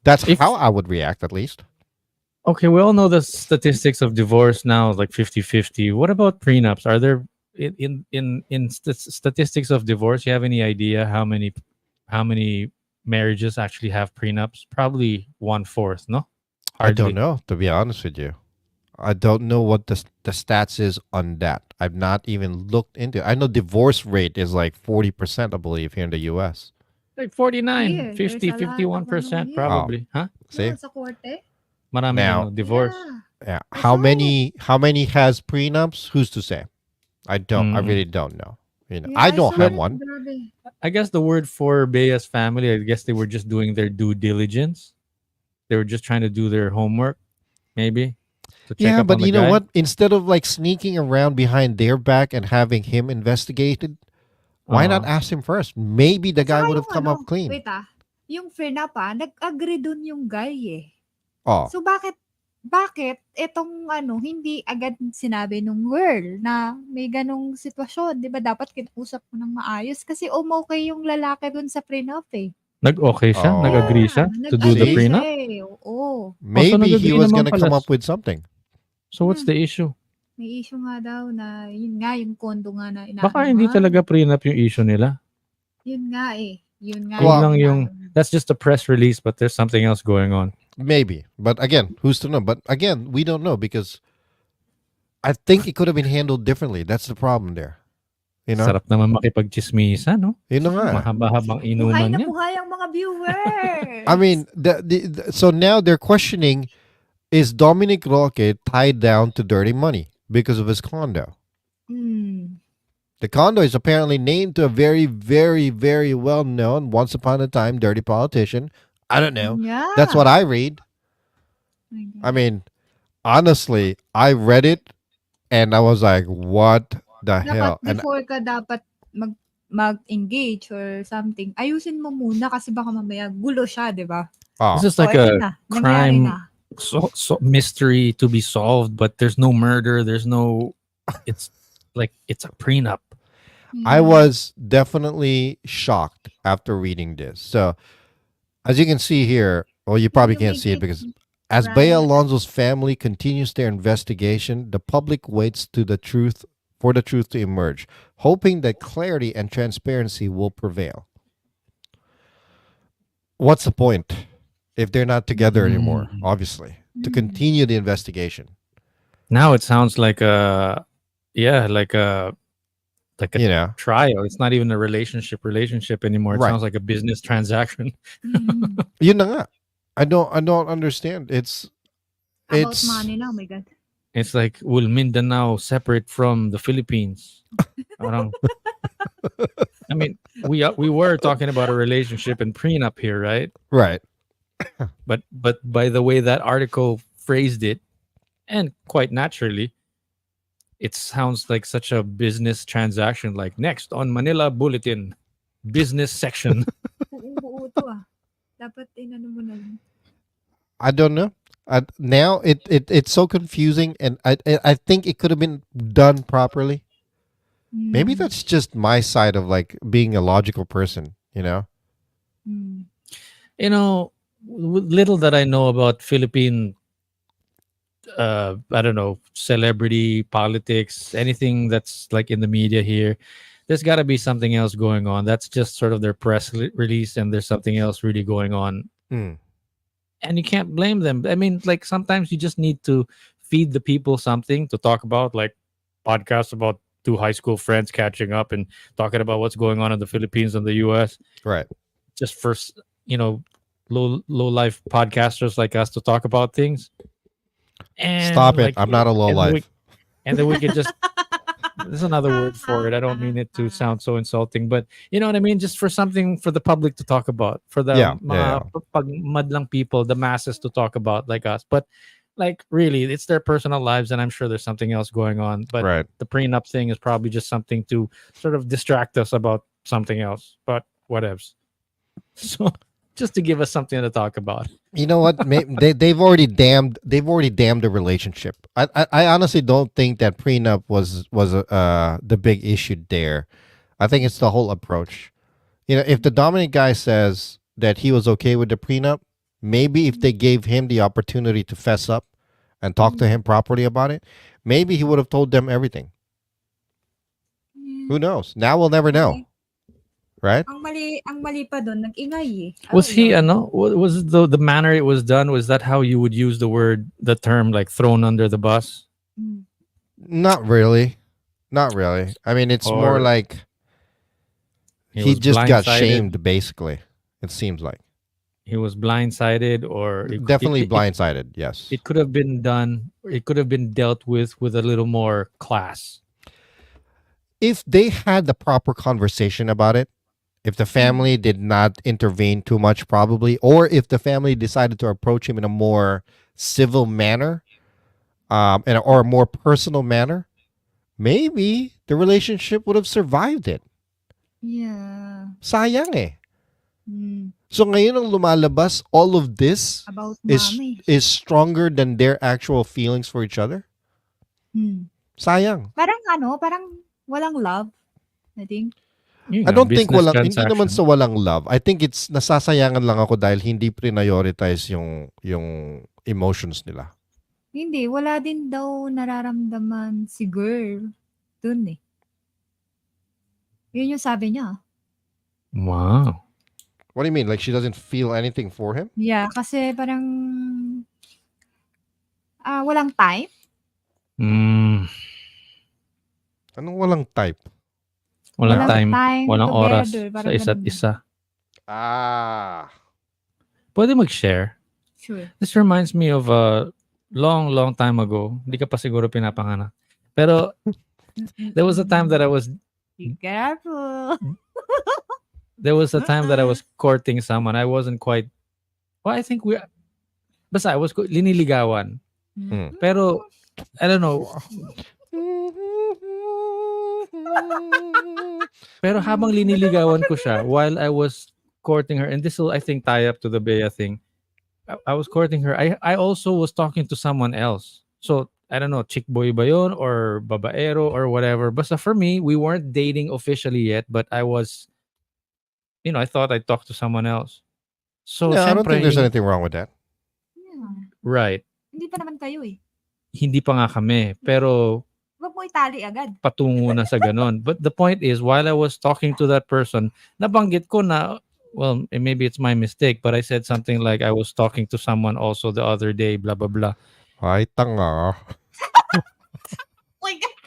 that's If how I would react, at least. Okay, we all know the statistics of divorce now is like 50-50. What about prenups? Are there statistics of divorce, you have any idea how many marriages actually have prenups? Probably one fourth, no? I don't Hardly. know, to be honest with you. I don't know what the stats is on that. I've not even looked into it. I know divorce rate is like 40%, I believe, here in the US. Like 49, Here, 50, there's a lot of 51% here. probably. Huh? See? No, sa korte. Maraming Now- ano, divorce. Yeah. Yeah. I How saw many has prenups? Who's to say? I Mm. really don't know. You know, Yeah, I don't saw have it. one. Grabe. I guess the word for Bea's family, I guess they were just doing their due diligence. They were just trying to do their homework, maybe, to check Yeah, up but on the you know guy. what? Instead of like sneaking around behind their back and having him investigated, why not Uh-huh. ask him first? Maybe the guy Saka would yung have come ano, up clean. wait yung prenup nag-agree dun yung guy eh. Oh, So bakit itong ano, hindi agad sinabi nung girl na may ganong sitwasyon, 'di ba dapat kinausap mo ng maayos kasi umokey yung lalaki dun sa prenup eh. Nag-okay siya? Oh. Nag-agree siya to do the See? nag-agree prenup? siya eh, oo. maybe he nag-agree was naman gonna pala. come up with something. So what's the issue? May issue nga daw na yun nga yung kondo nga na Baka hindi talaga prenup yung issue nila. Yun nga eh. Yun nga Yun Well- lang yung, inaano. that's just a press release but there's something else going on. Maybe, but again, who's to know? But again, we don't know because I think it could have been handled differently. That's the problem there. You know, Sarap naman makipagchismisa, no? yun na nga. Mahaba-habang Buhay inuman na yan. buhay ang mga viewers. I mean, so now they're questioning: is Dominic Roque tied down to dirty money because of his condo? Hmm. The condo is apparently named to a very, very, very well known, once upon a time, dirty politician. I don't know. Yeah. That's what I read. My God. I mean, honestly, I read it and I was like, what the hell? Dapat And before ka dapat mag-engage or something, ayusin mo muna kasi baka mamaya gulo siya, di ba? oh, This is like eto a na, nangyari crime na. mystery to be solved, but there's no murder. There's no, it's like, it's a prenup. I Yeah. was definitely shocked after reading this. So, as you can see here, well, you probably You can't make see it it because as right. Bea Alonso's family continues their investigation, the public waits for the truth to emerge, hoping that clarity and transparency will prevail. What's the point if they're not together anymore? Mm. Obviously, to Mm. continue the investigation. Now it sounds like a, yeah, like a You know, trial. It's not even a relationship anymore. It Right. sounds like a business transaction. Mm. yun na nga. I don't understand. About It's- money na, oh my God. It's like, will Mindanao separate from the Philippines? Parang- I mean, we were talking about a relationship and prenup here, right? right. But by the way that article phrased it, and quite naturally, it sounds like such a business transaction. Like next on Manila Bulletin, business section. Buo to Dapat inano mo na. I don't know. Now it's so confusing, and I think it could have been done properly. Maybe Mm. that's just my side of like being a logical person, you know? Mm. You know, little that I know about Philippine, I don't know, celebrity politics, anything that's like in the media here. there's got to be something else going on. That's just sort of their press release, and there's something else really going on. Mm. And you can't blame them. I mean, like sometimes you just need to feed the people something to talk about, like podcasts about two high school friends catching up and talking about what's going on in the Philippines and the US. Right. Just for low life podcasters like us to talk about things. And Stop it. like, I'm not a low and then life. and then we can just there's another word for it. I don't mean it to sound so insulting, but you know what I mean? Just for something for the public to talk about, for the Yeah, mga pagmadlang people, the masses to talk about like us. But like really, it's their personal lives, and I'm sure there's something else going on. But Right. the prenup thing is probably just something to sort of distract us about something else. But whatevs. So just to give us something to talk about. You know what? They've already damned the relationship. I honestly don't think that prenup was the big issue there. I think it's the whole approach. You know, if the Dominic guy says that he was okay with the prenup, maybe if they gave him the opportunity to fess up and talk to him properly about it, maybe he would have told them everything. Who knows? Now we'll never know. Right? Ang mali pa doon, nag-ingay eh. Was he was the manner it was done, was that how you would use the term like thrown under the bus? Not really. Not really. I mean, it's more Or like he was just got blindsided? shamed, basically. It seems like. He was blindsided, or Definitely blindsided, yes. It could have been done. It could have been dealt with a little more class. If they had the proper conversation about it, if the family did not intervene too much, probably, or if the family decided to approach him in a more civil manner, or a more personal manner, maybe the relationship would have survived it. Yeah. Sayang eh. So ngayon ang lumalabas, all of this About is stronger than their actual feelings for each other. Sayang. Parang walang love, I think. I don't think hindi naman sa walang love. I think it's nasasayangan lang ako dahil hindi prioritize yung emotions nila. Hindi, wala din daw nararamdaman si girl dun eh. Yun yung sabi niya. Wow. What do you mean? Like she doesn't feel anything for him? Yeah, kasi parang walang time. Anong walang type? Walang time, walang together, oras parang sa isa't ganun. isa. Pwede mag-share. Sure. This reminds me of a long time ago. Hindi ka pa siguro pinapanganak. Pero there was a time that I was Be careful. there was a time that I was courting someone. I wasn't quite I think basta I was liniligawan. Pero I don't know. Pero habang liniligawan ko siya while I was courting her, and this will I think tie up to the Bea thing. I was courting her. I also was talking to someone else. So I don't know, chick boy ba yun or babaero or whatever. But for me, we weren't dating officially yet, but I was, I thought I'd talk to someone else. So I don't think there's anything wrong with that. Yeah. Right. Hindi pa naman kayo eh. Hindi pa nga kami. Pero Huwag mo itali agad. patungo na sa ganon. But the point is, while I was talking to that person, nabanggit ko na, well, maybe it's my mistake, but I said something like I was talking to someone also the other day, blah, blah, blah. Ay, tanga. Oh my God.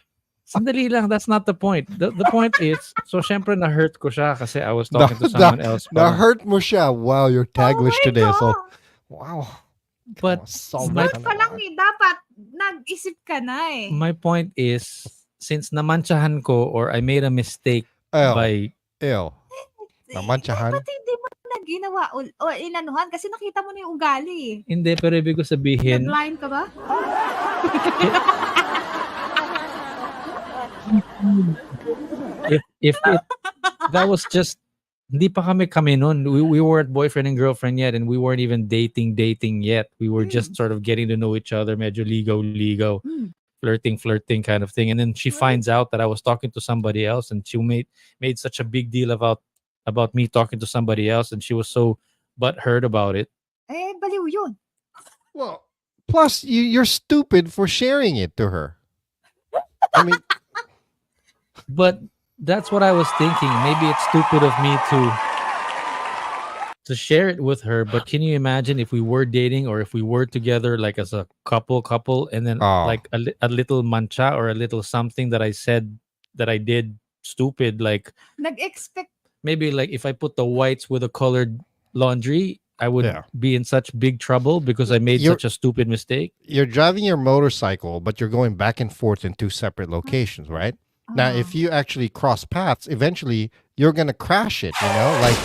Sandali lang, that's not the point. The point is, so syempre na-hurt ko siya kasi I was talking to someone else. Na-hurt mo siya. Wow, you're taglish my today. God. So, wow. But Start pa lang eh. Dapat nag-isip ka na eh. my point is, since namantsahan ko or I made a mistake by... Ew. Namantsahan? Ba't hindi mo na ginawa o inanuhan? Kasi nakita mo na yung ugali eh. Hindi, pero ibig ko sabihin... Nag-blind ka ba? if that was just hindi pa kami nun. We weren't boyfriend and girlfriend yet, and we weren't even dating yet. We were just sort of getting to know each other, medyo ligaw, flirting kind of thing. And then she finds out that I was talking to somebody else, and she made such a big deal about me talking to somebody else, and she was so butthurt about it. Eh, baliw yun. Well, plus you're stupid for sharing it to her. I mean, But that's what I was thinking. Maybe it's stupid of me to share it with her, but can you imagine if we were dating or if we were together like as a couple and then Oh, like a little mancha or a little something that I said that I did stupid, like Nag-expect. maybe like if I put the whites with a colored laundry, I would yeah. be in such big trouble because I made You're such a stupid mistake. you're driving your motorcycle, but you're going back and forth in two separate locations, right? Now, if Ah. you actually cross paths, eventually you're gonna crash it. Like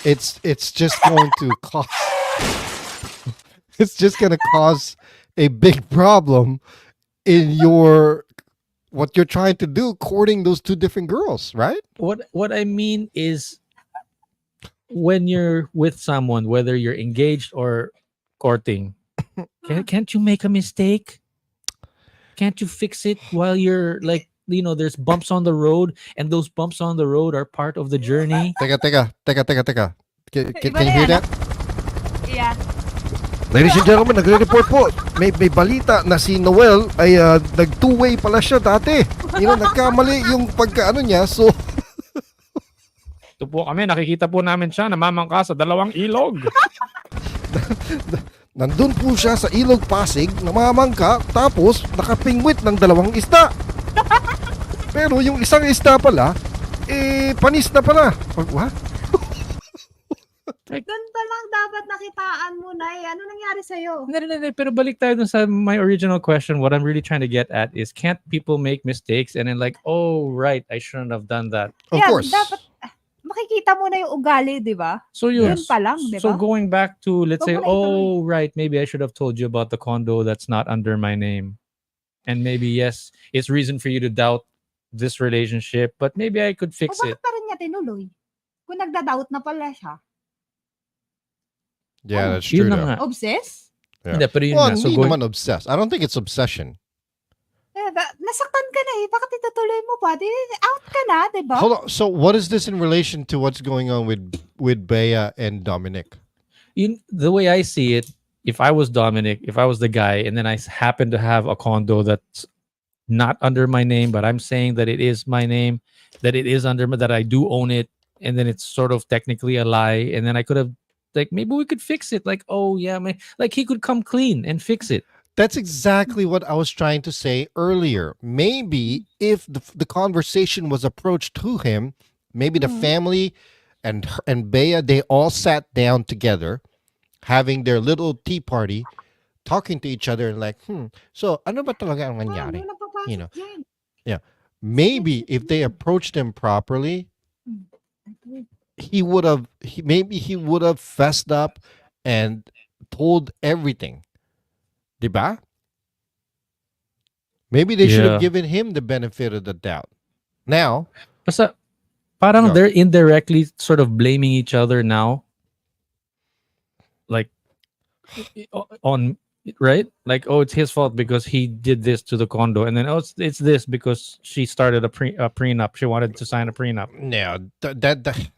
it's just going to cause it's just gonna cause a big problem in your what you're trying to do, courting those two different girls, right? What I mean is when you're with someone, whether you're engaged or courting, can't you make a mistake? Can't you fix it while you're like, there's bumps on the road and those bumps on the road are part of the journey? Teka. Iba Can na you hear yan, ah. that? Yeah. Ladies and gentlemen, nagre-report po. May balita na si Noel ay nag-two-way pala siya dati. Nagkamali yung pagkaano niya. So, Ito po kami, nakikita po namin siya namamangka sa dalawang ilog. nandun po siya sa Ilog Pasig, namamangka, tapos nakapingwit ng dalawang isda. Pero yung isang isda pala, panis na pala. What? Doon pa lang dapat nakitaan mo na eh. Ano nangyari sa'yo? Hindi. Pero balik tayo dun sa my original question. What I'm really trying to get at is, can't people make mistakes and then like, oh, right, I shouldn't have done that. Of Yeah, course. dapat makikita mo na yung ugali, di ba? So yun. Yun pa lang, di So ba? going back to, let's Wag say, mo na ituloy. oh, right, maybe I should have told you about the condo that's not under my name. And maybe, yes, it's reason for you to doubt this relationship, but maybe I could O fix it. bakit pa rin niya tinuloy? Kung nagda-doubt na pala siya. Yeah, that's Yun true. na Though. nga. Obsessed? Yeah. Hindi, pero yun Well, nga. So hindi going, naman obsessed. I don't think it's obsession. Nasaktan ka na eh. Bakit itutuloy mo pa? Out ka na, di ba? Hold on. So, what is this in relation to what's going on with Bea and Dominic? the way I see it, if I was Dominic, if I was the guy, and then I happen to have a condo that's not under my name, but I'm saying that it is my name, that it is under that I do own it, and then it's sort of technically a lie, and then I could have like maybe we could fix it. Like, oh yeah, like he could come clean and fix it. That's exactly what I was trying to say earlier. Maybe if the conversation was approached to him, maybe the family and Bea, they all sat down together, having their little tea party, talking to each other and like, so ano ba talaga ang nangyari? Ano napapasok You know. dyan? Yeah. Maybe if they approached him properly, he would have fessed up and told everything. Diba? Maybe they should have Yeah. given him the benefit of the doubt. Now, Basta, parang Yeah. they're indirectly sort of blaming each other now. Like on right? Like, oh, it's his fault because he did this to the condo, and then it's this because she started a prenup. She wanted to sign a prenup. no,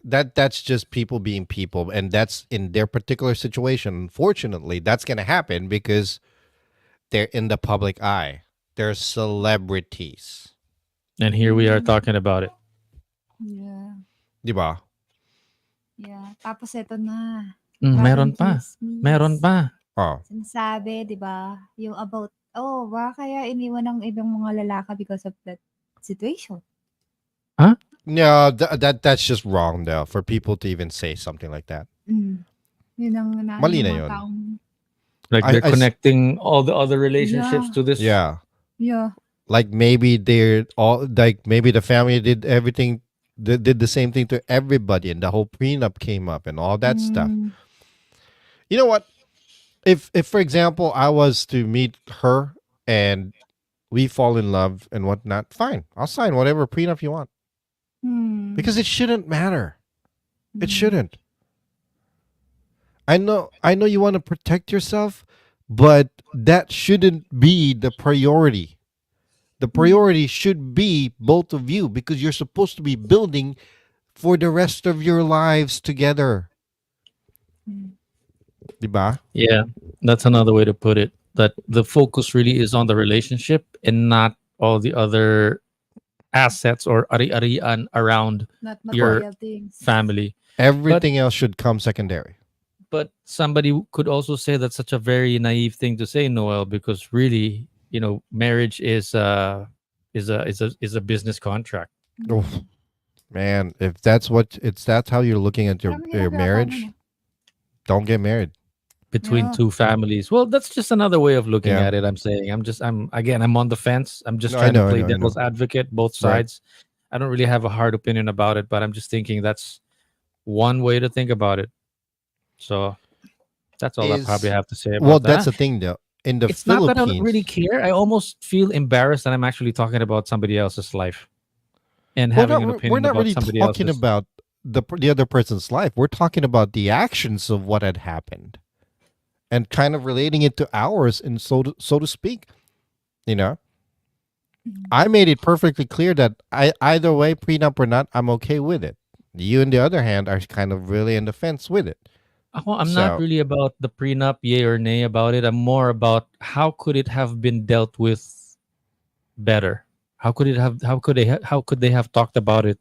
that's just people being people, and that's in their particular situation. Unfortunately, that's going to happen because they're in the public eye. They're celebrities. And here we are talking about it. Yeah. Diba? Yeah. Tapos ito na. Meron pa. Chismis. Meron pa. Oh, Sinasabi, di ba? Yung about, baka kaya iniwan ng ibang mga lalaki because of that situation. no, that's just wrong though for people to even say something like that. Yun ang Mali na yung mga yun. taong- Like I- they're I s- connecting all the other relationships Yeah. to this. Yeah, Yeah. like maybe they're all like maybe the family did everything. They did the same thing to everybody, and the whole prenup came up and all that stuff. You know what? If for example I was to meet her and we fall in love and whatnot, fine. I'll sign whatever prenup you want because it shouldn't matter. It shouldn't. I know you want to protect yourself, but that shouldn't be the priority. The priority should be both of you because you're supposed to be building for the rest of your lives together. Diba? Yeah, that's another way to put it. That the focus really is on the relationship and not all the other assets or ari-arian around Not your material things. family. Everything else should come secondary. But somebody could also say that's such a very naive thing to say, Noel, because really, marriage is a business contract. Oh, man, if that's how you're looking at your Parang your ginagawa pa, marriage, ano? don't get married. Between Yeah. two families. Well, that's just another way of looking Yeah. at it. I'm on the fence. I'm just No, trying to I play know, I know. devil's advocate, both Right. sides. I don't really have a hard opinion about it, but I'm just thinking that's one way to think about it. So that's all I probably Is have to say Well, about that's that. the thing though. In the It's not that I don't really Philippines, care. I almost feel embarrassed that I'm actually talking about somebody else's life and we're having not an we're opinion not about really somebody talking else's. about the other person's life. We're talking about the actions of what had happened and kind of relating it to ours, and so to speak. You know, I made it perfectly clear that either way, prenup or not, I'm okay with it. You, on the other hand, are kind of really in the fence with it. I'm not So really about the prenup, yay or nay about it. I'm more about how could it have been dealt with better? How could they have talked about it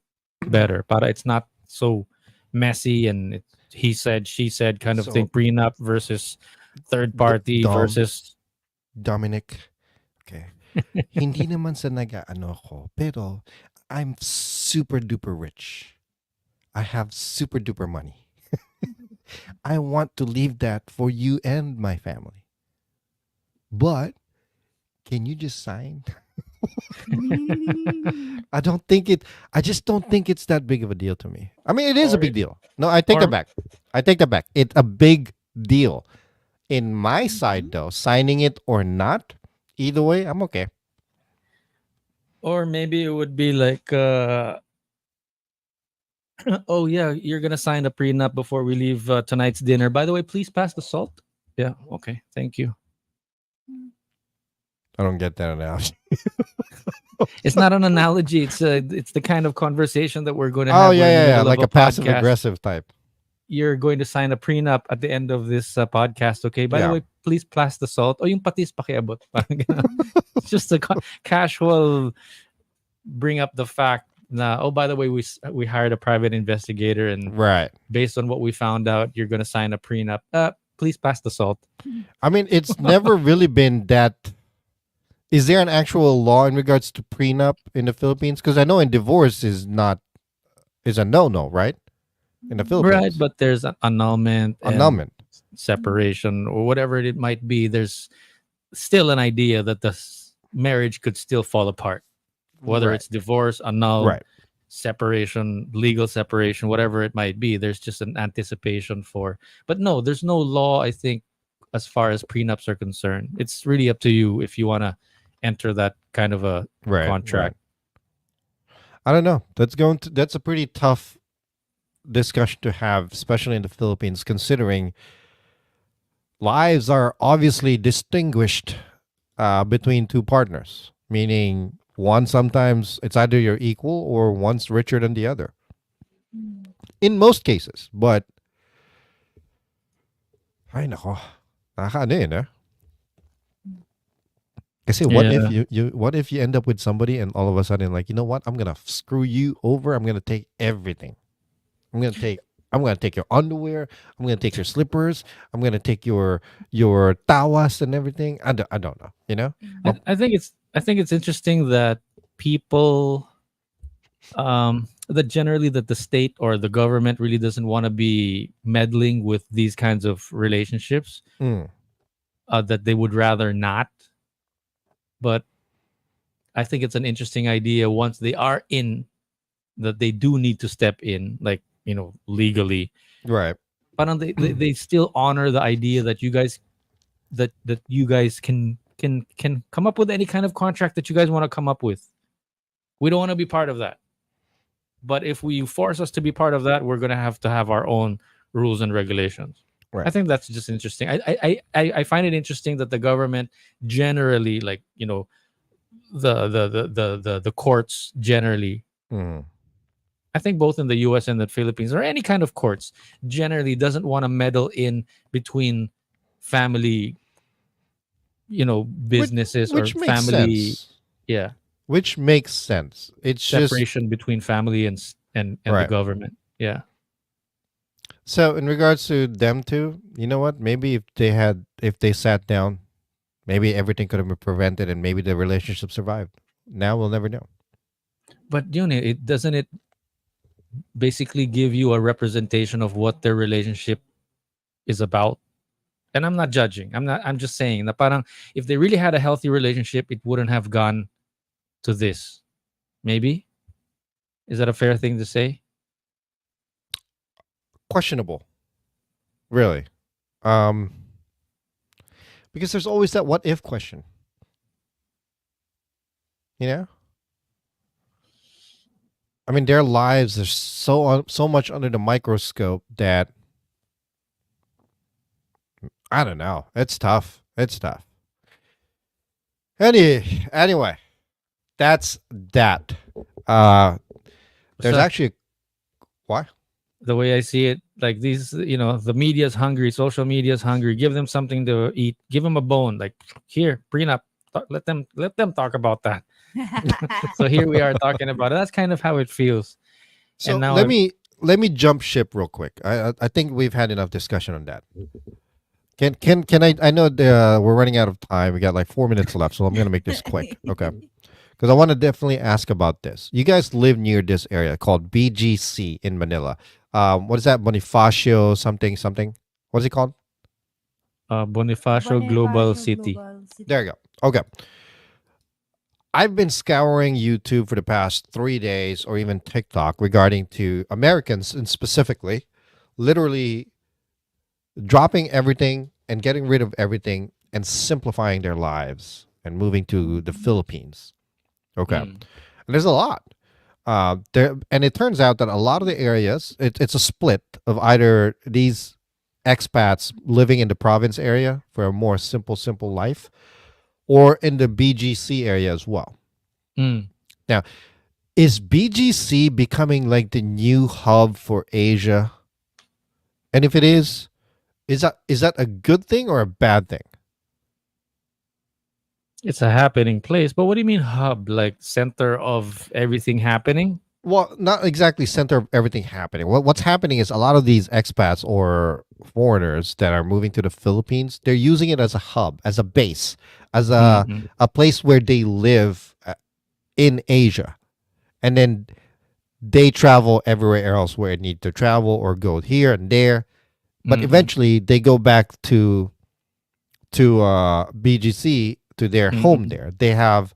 better? But it's not so messy and he said, she said kind of thing. so Prenup versus third party Dom, versus. Dominic, okay. Hindi naman sa nag-ano ko, pero I'm super duper rich. I have super duper money. I want to leave that for you and my family. But can you just sign? I just don't think it's that big of a deal to me. I mean, it is a Or big deal. No, I take that or back. I take that back. It's a big deal. In my side though, signing it or not, either way, I'm okay. or maybe it would be like oh yeah, you're gonna sign a prenup before we leave tonight's dinner. By the way, please pass the salt. Yeah, okay, thank you. I don't get that analogy. It's not an analogy. It's the kind of conversation that we're going to Oh have. We're in the yeah, middle like of a a passive podcast. aggressive type. You're going to sign a prenup at the end of this podcast. Okay. By the Yeah. way, please pass the salt. O yung patis pakiabot. Parang ganun. It's just a casual bring up the fact. Na, oh, by the way, we hired a private investigator, and Right. based on what we found out, you're going to sign a prenup. Please pass the salt. I mean, it's never really been that. Is there an actual law in regards to prenup in the Philippines? Because I know in divorce is a no, right? In the Philippines, Right, but there's an annulment and annulment. separation or whatever it might be. There's still an idea that the marriage could still fall apart, whether Right. it's divorce, annulled, Right. separation, legal separation, whatever it might be. There's just an anticipation for. But no, there's no law, I think, as far as prenups are concerned. It's really up to you if you want to enter that kind of a Right. contract. Right. I don't know. That's a pretty tough discussion to have, especially in the Philippines, considering lives are obviously distinguished between two partners, meaning one sometimes it's either you're equal or one's richer than the other. In most cases, but ay nako, nakakaano yun, eh? Kasi what if you end up with somebody and all of a sudden, like, you know what, I'm gonna screw you over. I'm gonna take everything. I'm gonna take your underwear. I'm gonna take your slippers. I'm gonna take your tawas and everything. I don't know. You know? I think it's interesting that people that generally that the state or the government really doesn't want to be meddling with these kinds of relationships, Mm. that they would rather not. But I think it's an interesting idea once they are in, that they do need to step in, like, legally. Right. But they still honor the idea that you guys that you guys can come up with any kind of contract that you guys want to come up with. We don't want to be part of that. But if you force us to be part of that, we're going to have our own rules and regulations. Right. I think that's just interesting. I find it interesting that the government generally, like, the courts generally, Mm. I think both in the US and the Philippines, or any kind of courts, generally doesn't want to meddle in between family, businesses Which or makes family. sense. Yeah. which makes sense. It's just Separation between family and the right. government. Yeah. So in regards to them two, you know what? Maybe if they sat down, maybe everything could have been prevented, and maybe the relationship survived. Now we'll never know. But it doesn't it basically give you a representation of what their relationship is about. And I'm not judging. I'm just saying that parang if they really had a healthy relationship, it wouldn't have gone to this. Maybe? Is that a fair thing to say? Questionable, really, um, because there's always that what if question. You know, I mean, their lives are so much under the microscope that I don't know. It's tough. It's tough. Anyway, that's that. There's So actually why? the way I see it, like these, the media's hungry, social media's hungry. Give them something to eat. Give them a bone. Like here, prenup. Let them talk about that. So here we are talking about it. That's kind of how it feels. So And now let me jump ship real quick. I think we've had enough discussion on that. Can I know we're running out of time. We got like 4 minutes left, so I'm gonna make this quick. Okay. Because I want to definitely ask about this. You guys live near this area called BGC in Manila. What is that? Bonifacio something something. What is it called? Bonifacio Global City. There you go. Okay. I've been scouring YouTube for the past 3 days, or even TikTok, regarding to Americans, and specifically, literally dropping everything and getting rid of everything and simplifying their lives and moving to the Philippines. Okay. Mm. And there's a lot. There, and it turns out that a lot of the areas, it's a split of either these expats living in the province area for a more simple life, or in the BGC area as well. Mm. Now, is BGC becoming like the new hub for Asia? And if it is that a good thing or a bad thing? It's a happening place. But what do you mean hub? Like center of everything happening? Well, not exactly center of everything happening. What's happening is a lot of these expats or foreigners that are moving to the Philippines, they're using it as a hub, as a base, as Mhm. a place where they live in Asia. And then they travel everywhere else where they need to travel, or go here and there. But Mhm. eventually they go back to BGC, to their home Mhm. there. They have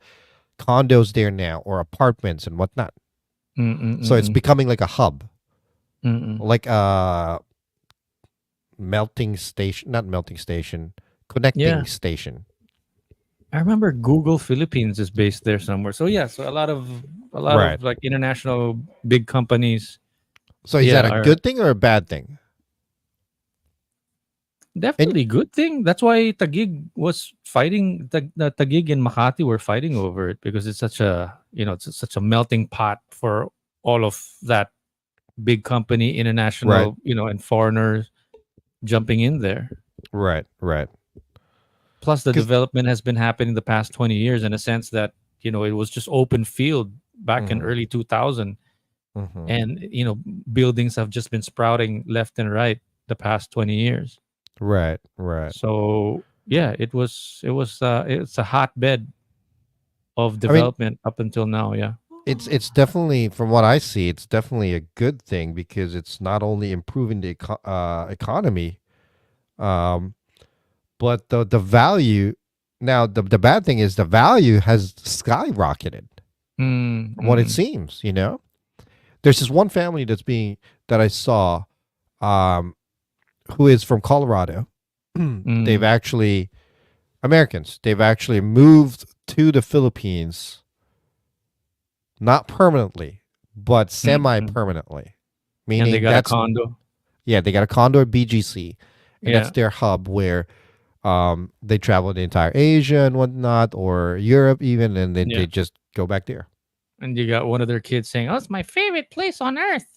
condos there now, or apartments and whatnot. So it's Mm-mm-mm-mm. becoming like a hub, Mm-mm. like a melting station, not melting station, connecting Yeah. station. I remember Google Philippines is based there somewhere. So yeah, so a lot of Right. like international big companies, So is yeah, that a are good thing or a bad thing? And definitely good thing. That's why Taguig was fighting. The Taguig and Makati were fighting over it because it's such a it's such a melting pot for all of that big company, right, international, and foreigners jumping in there. right. Plus, the Because development has been happening the past 20 years in a sense that it was just open field back in mm-hmm, early 2000, mm-hmm. and buildings have just been sprouting left and right the past 20 years. Right. So yeah, it's a hotbed of I mean, development up until now. Yeah. it's definitely, from what I see, it's definitely a good thing, because it's not only improving the economy, um, but the value. Now, the bad thing is the value has skyrocketed Mm, from what it mm, seems. There's this one family that I saw, um, who is from Colorado. They've mm, actually Americans. They've actually moved to the Philippines, not permanently, but mm. semi-permanently. And they Meaning got a that's condo. yeah, they got a condo at BGC, and that's Yeah. their hub where they travel the entire Asia and whatnot, or Europe even, and then Yeah. they just go back there. And you got one of their kids saying, "Oh, it's my favorite place on earth."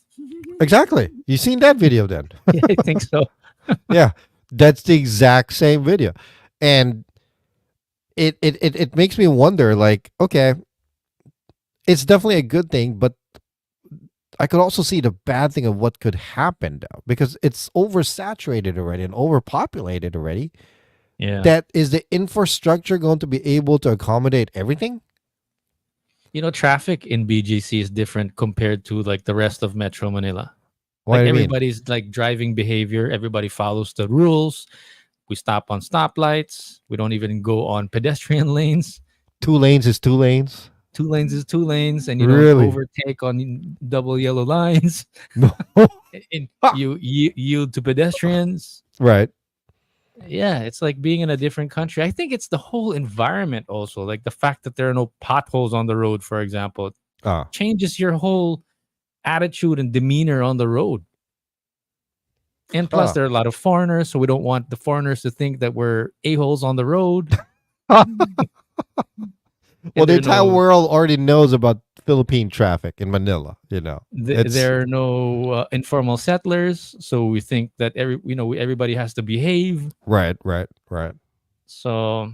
Exactly. You seen that video then? Yeah, I think so. Yeah, that's the exact same video, and it makes me wonder. Like, okay, it's definitely a good thing, but I could also see the bad thing of what could happen though, because it's oversaturated already and overpopulated already. Yeah. That is the infrastructure going to be able to accommodate everything? Traffic in BGC is different compared to like the rest of Metro Manila. What Like do you mean? everybody's like driving behavior, everybody follows the rules. We stop on stoplights. We don't even go on pedestrian lanes. 2 lanes is 2 lanes. 2 lanes is 2 lanes, and you don't Really? overtake on double yellow lines. No. And you yield to pedestrians. Right. Yeah, it's like being in a different country. I think it's the whole environment also, like the fact that there are no potholes on the road, for example, Ah. changes your whole attitude and demeanor on the road. And plus, there are a lot of foreigners, so we don't want the foreigners to think that we're a-holes on the road. Well, the there are entire world already knows about Philippine traffic in Manila. It's there are no informal settlers, so we think that everybody has to behave. right. So,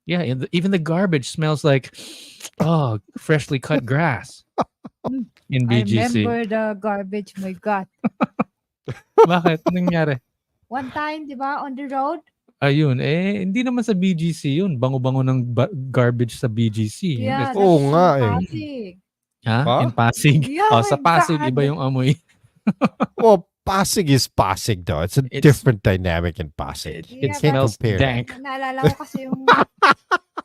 yeah, even the garbage smells like freshly cut grass in I BGC. remember the garbage. My God. Bakit? Anong nangyari? One time, di ba, on the road, Ayun, hindi naman sa BGC yun. Bango-bango ng garbage sa BGC. yeah, Kasi- Oo that's nga in eh. Pasig. Ha? Huh? In Pasig? Yeah, Sa my Pasig, God. iba yung amoy. Well, Pasig is Pasig though. It's a It's- different dynamic in Pasig. It Yeah, smells compare that. dank. Naalala ko kasi yung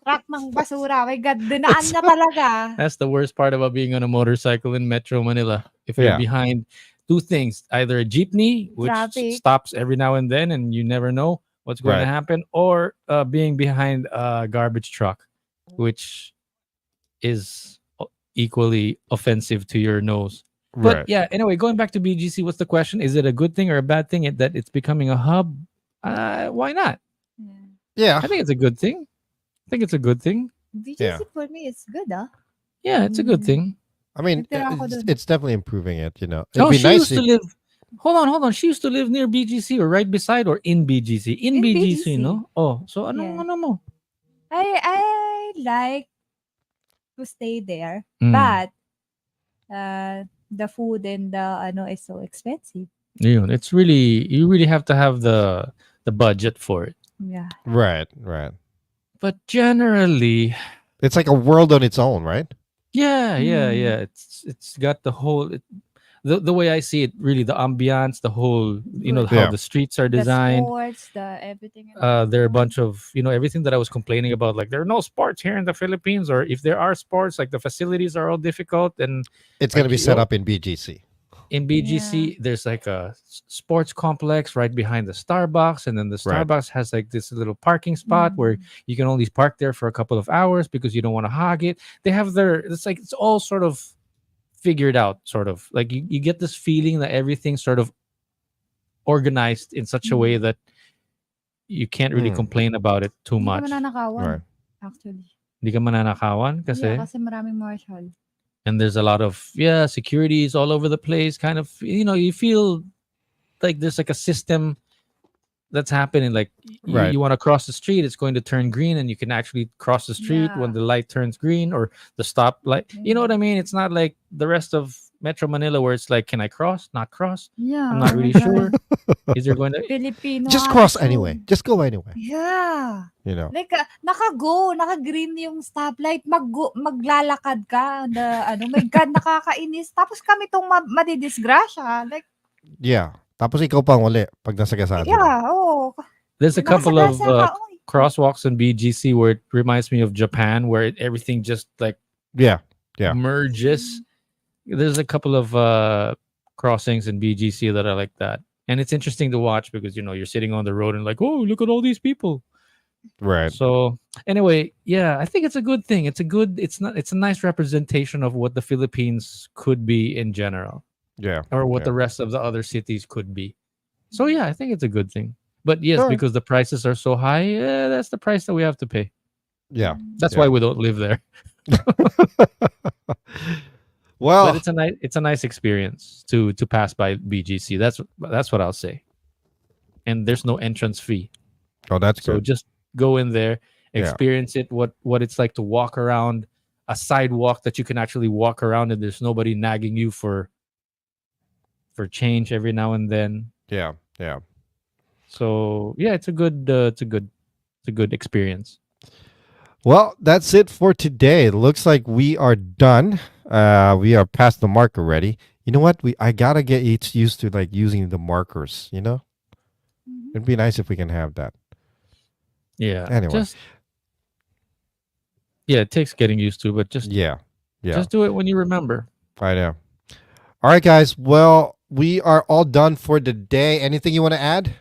truck ng basura. My God, dinaan na talaga. That's the worst part about being on a motorcycle in Metro Manila. If you're Yeah. behind two things, either a jeepney, which Traffic. stops every now and then and you never know what's going to Right. happen, or being behind a garbage truck, which is equally offensive to your nose. But Right. yeah, anyway, going back to BGC, what's the question? Is it a good thing or a bad thing that it's becoming a hub? Why not? Yeah. I think it's a good thing. I think it's a good thing. BGC Yeah. for me, it's good, ah. Yeah, it's a good thing. I mean, Nagtira ako dun. it's definitely improving it. It'd Oh, be she nice used to live. Hold on. She used to live near BGC or right beside or in BGC. In In BGC, BGC. no? Oh, so anong Yeah. ano mo? I like to stay there, Mm. but the food and the is so expensive. Yun, it's really you really have to have the budget for it. Yeah. right. But generally, It's like a world on its own, right? yeah. Mm. It's got the whole the way I see it, really the ambiance, the whole how Yeah. the streets are The designed. sports, the everything. There are a bunch of everything that I was complaining about, like there are no sports here in the Philippines, or if there are sports, like the facilities are all difficult. And It's going to Like, be set up in BGC. in BGC, there's like a sports complex right behind the Starbucks, and then the Right. Starbucks has like this little parking spot where you can only park there for a couple of hours because you don't want to hog it. They have it's all sort of figured out, sort of like you get this feeling that everything's sort of organized in such a way that you can't really Mm. complain about it too Hindi ka much. mananakawan, Right. actually. Hindi ka mananakawan kasi, Yeah, kasi maraming marshal. and there's a lot of securities all over the place. Kind of you feel like there's like a system that's happening. Like Right. you want to cross the street, it's going to turn green, and you can actually cross the street when Yeah. the light turns green, or the stop light. You know what I mean? It's not like the rest of Metro Manila where it's like, can I cross? Not cross. Yeah. I'm not really sure. Is there going to? Filipino. Just cross attitude. anyway. Just go anyway. Yeah. Like, naka-green yung stoplight, maglalakad ka, my God, nakakainis. Tapos kami tong madidisgrasya. Like, Yeah. Tapos ikaw pang uli pag nasa kasada. yeah, oh. There's a couple of Nakasagasa ka, oy. crosswalks in BGC where it reminds me of Japan, where everything just like Yeah. Yeah. merges. There's a couple of crossings in BGC that are like that, and it's interesting to watch because you're sitting on the road and like, oh, look at all these people. Right. So anyway, yeah, I think it's a good thing. It's a nice representation of what the Philippines could be in general, Yeah. or what Yeah. the rest of the other cities could be. So yeah, I think it's a good thing. But yes, Alright. because the prices are so high, that's the price that we have to pay. Yeah. That's Yeah. why we don't live there. Well, But it's a nice experience to pass by BGC. That's what I'll say. And there's no entrance fee. that's So good. just go in there, Yeah. experience it, what it's like to walk around a sidewalk that you can actually walk around, and there's nobody nagging you for change every now and then. Yeah. Yeah. So yeah, it's a good experience. Well, that's it for today. It looks like we are done. We are past the mark already. You know what? I gotta get used to like using the markers. You know, it'd be nice if we can have that. Yeah. Anyway. It takes getting used to, but Yeah. just do it when you remember. I know. All right, guys. Well, we are all done for the day. Anything you want to add?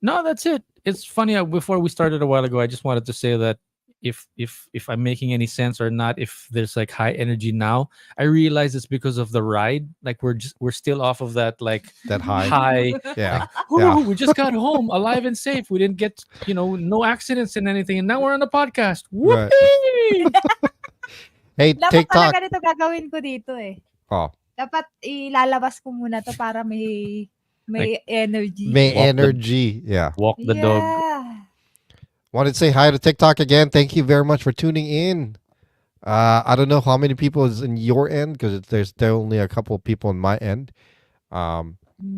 No, that's it. It's funny. Before we started a while ago, I just wanted to say that if I'm making any sense or not, if there's like high energy now, I realize it's because of the ride. Like we're still off of that like That high. high. Yeah. Ooh, Yeah. we just got home alive and safe. We didn't get no accidents and anything, and now we're on a podcast. Right. Whoopee! Hey, Dapat TikTok. pala ganito gagawin ko dito eh. Oh, Dapat ilalabas ko muna to para may energy. may Walk the- energy. Yeah. Walk the dog. Wanted to say hi to TikTok again. Thank you very much for tuning in. I don't know how many people is in your end because there's only a couple of people on my end.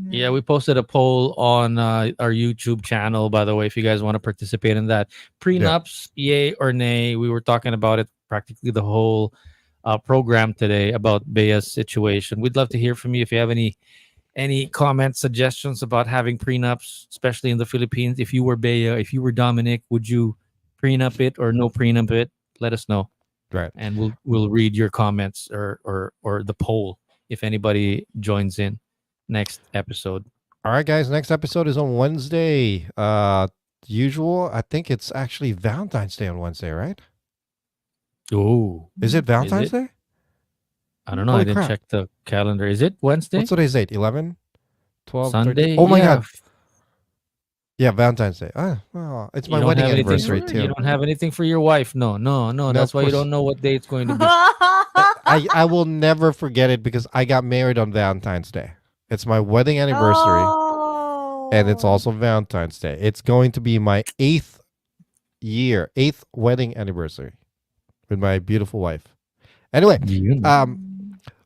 Yeah, we posted a poll on our YouTube channel, by the way, if you guys want to participate in that. Prenups, yay or nay? We were talking about it practically the whole program today about Bea's situation. We'd love to hear from you if you have any comments, suggestions about having prenups, especially in the Philippines. If you were Bea, if you were Dominic, would you prenup it or no prenup it? Let us know. Right. And we'll read your comments or the poll if anybody joins in next episode. All right, guys. Next episode is on Wednesday. Usual. I think it's actually Valentine's Day on Wednesday, right? Oh, Is it Valentine's Day? I don't know. Holy I didn't crap. check the calendar. Is it Wednesday? What's today's date? 11? 12? Sunday? 13? Oh my Yeah. God. Yeah, Valentine's Day. Well, it's You my don't wedding have anything anniversary for- too. You don't have anything for your wife. No. That's of why you course. don't know what day it's going to be. I will never forget it because I got married on Valentine's Day. It's my wedding anniversary, and it's also Valentine's Day. It's going to be my eighth wedding anniversary with my beautiful wife. Anyway,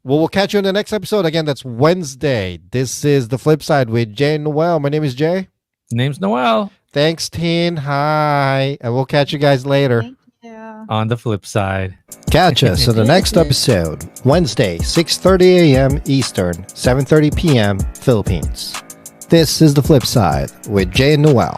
we'll catch you in the next episode. Again, that's Wednesday. This is The Flip Side with Jay and Noel. My name is Jay. Name's Noel. Thanks, Tin. Hi. And we'll catch you guys later. Thank you. On the flip side. Catch us in the next episode, Wednesday, 6:30 a.m. Eastern, 7:30 p.m. Philippines. This is The Flip Side with Jay and Noel.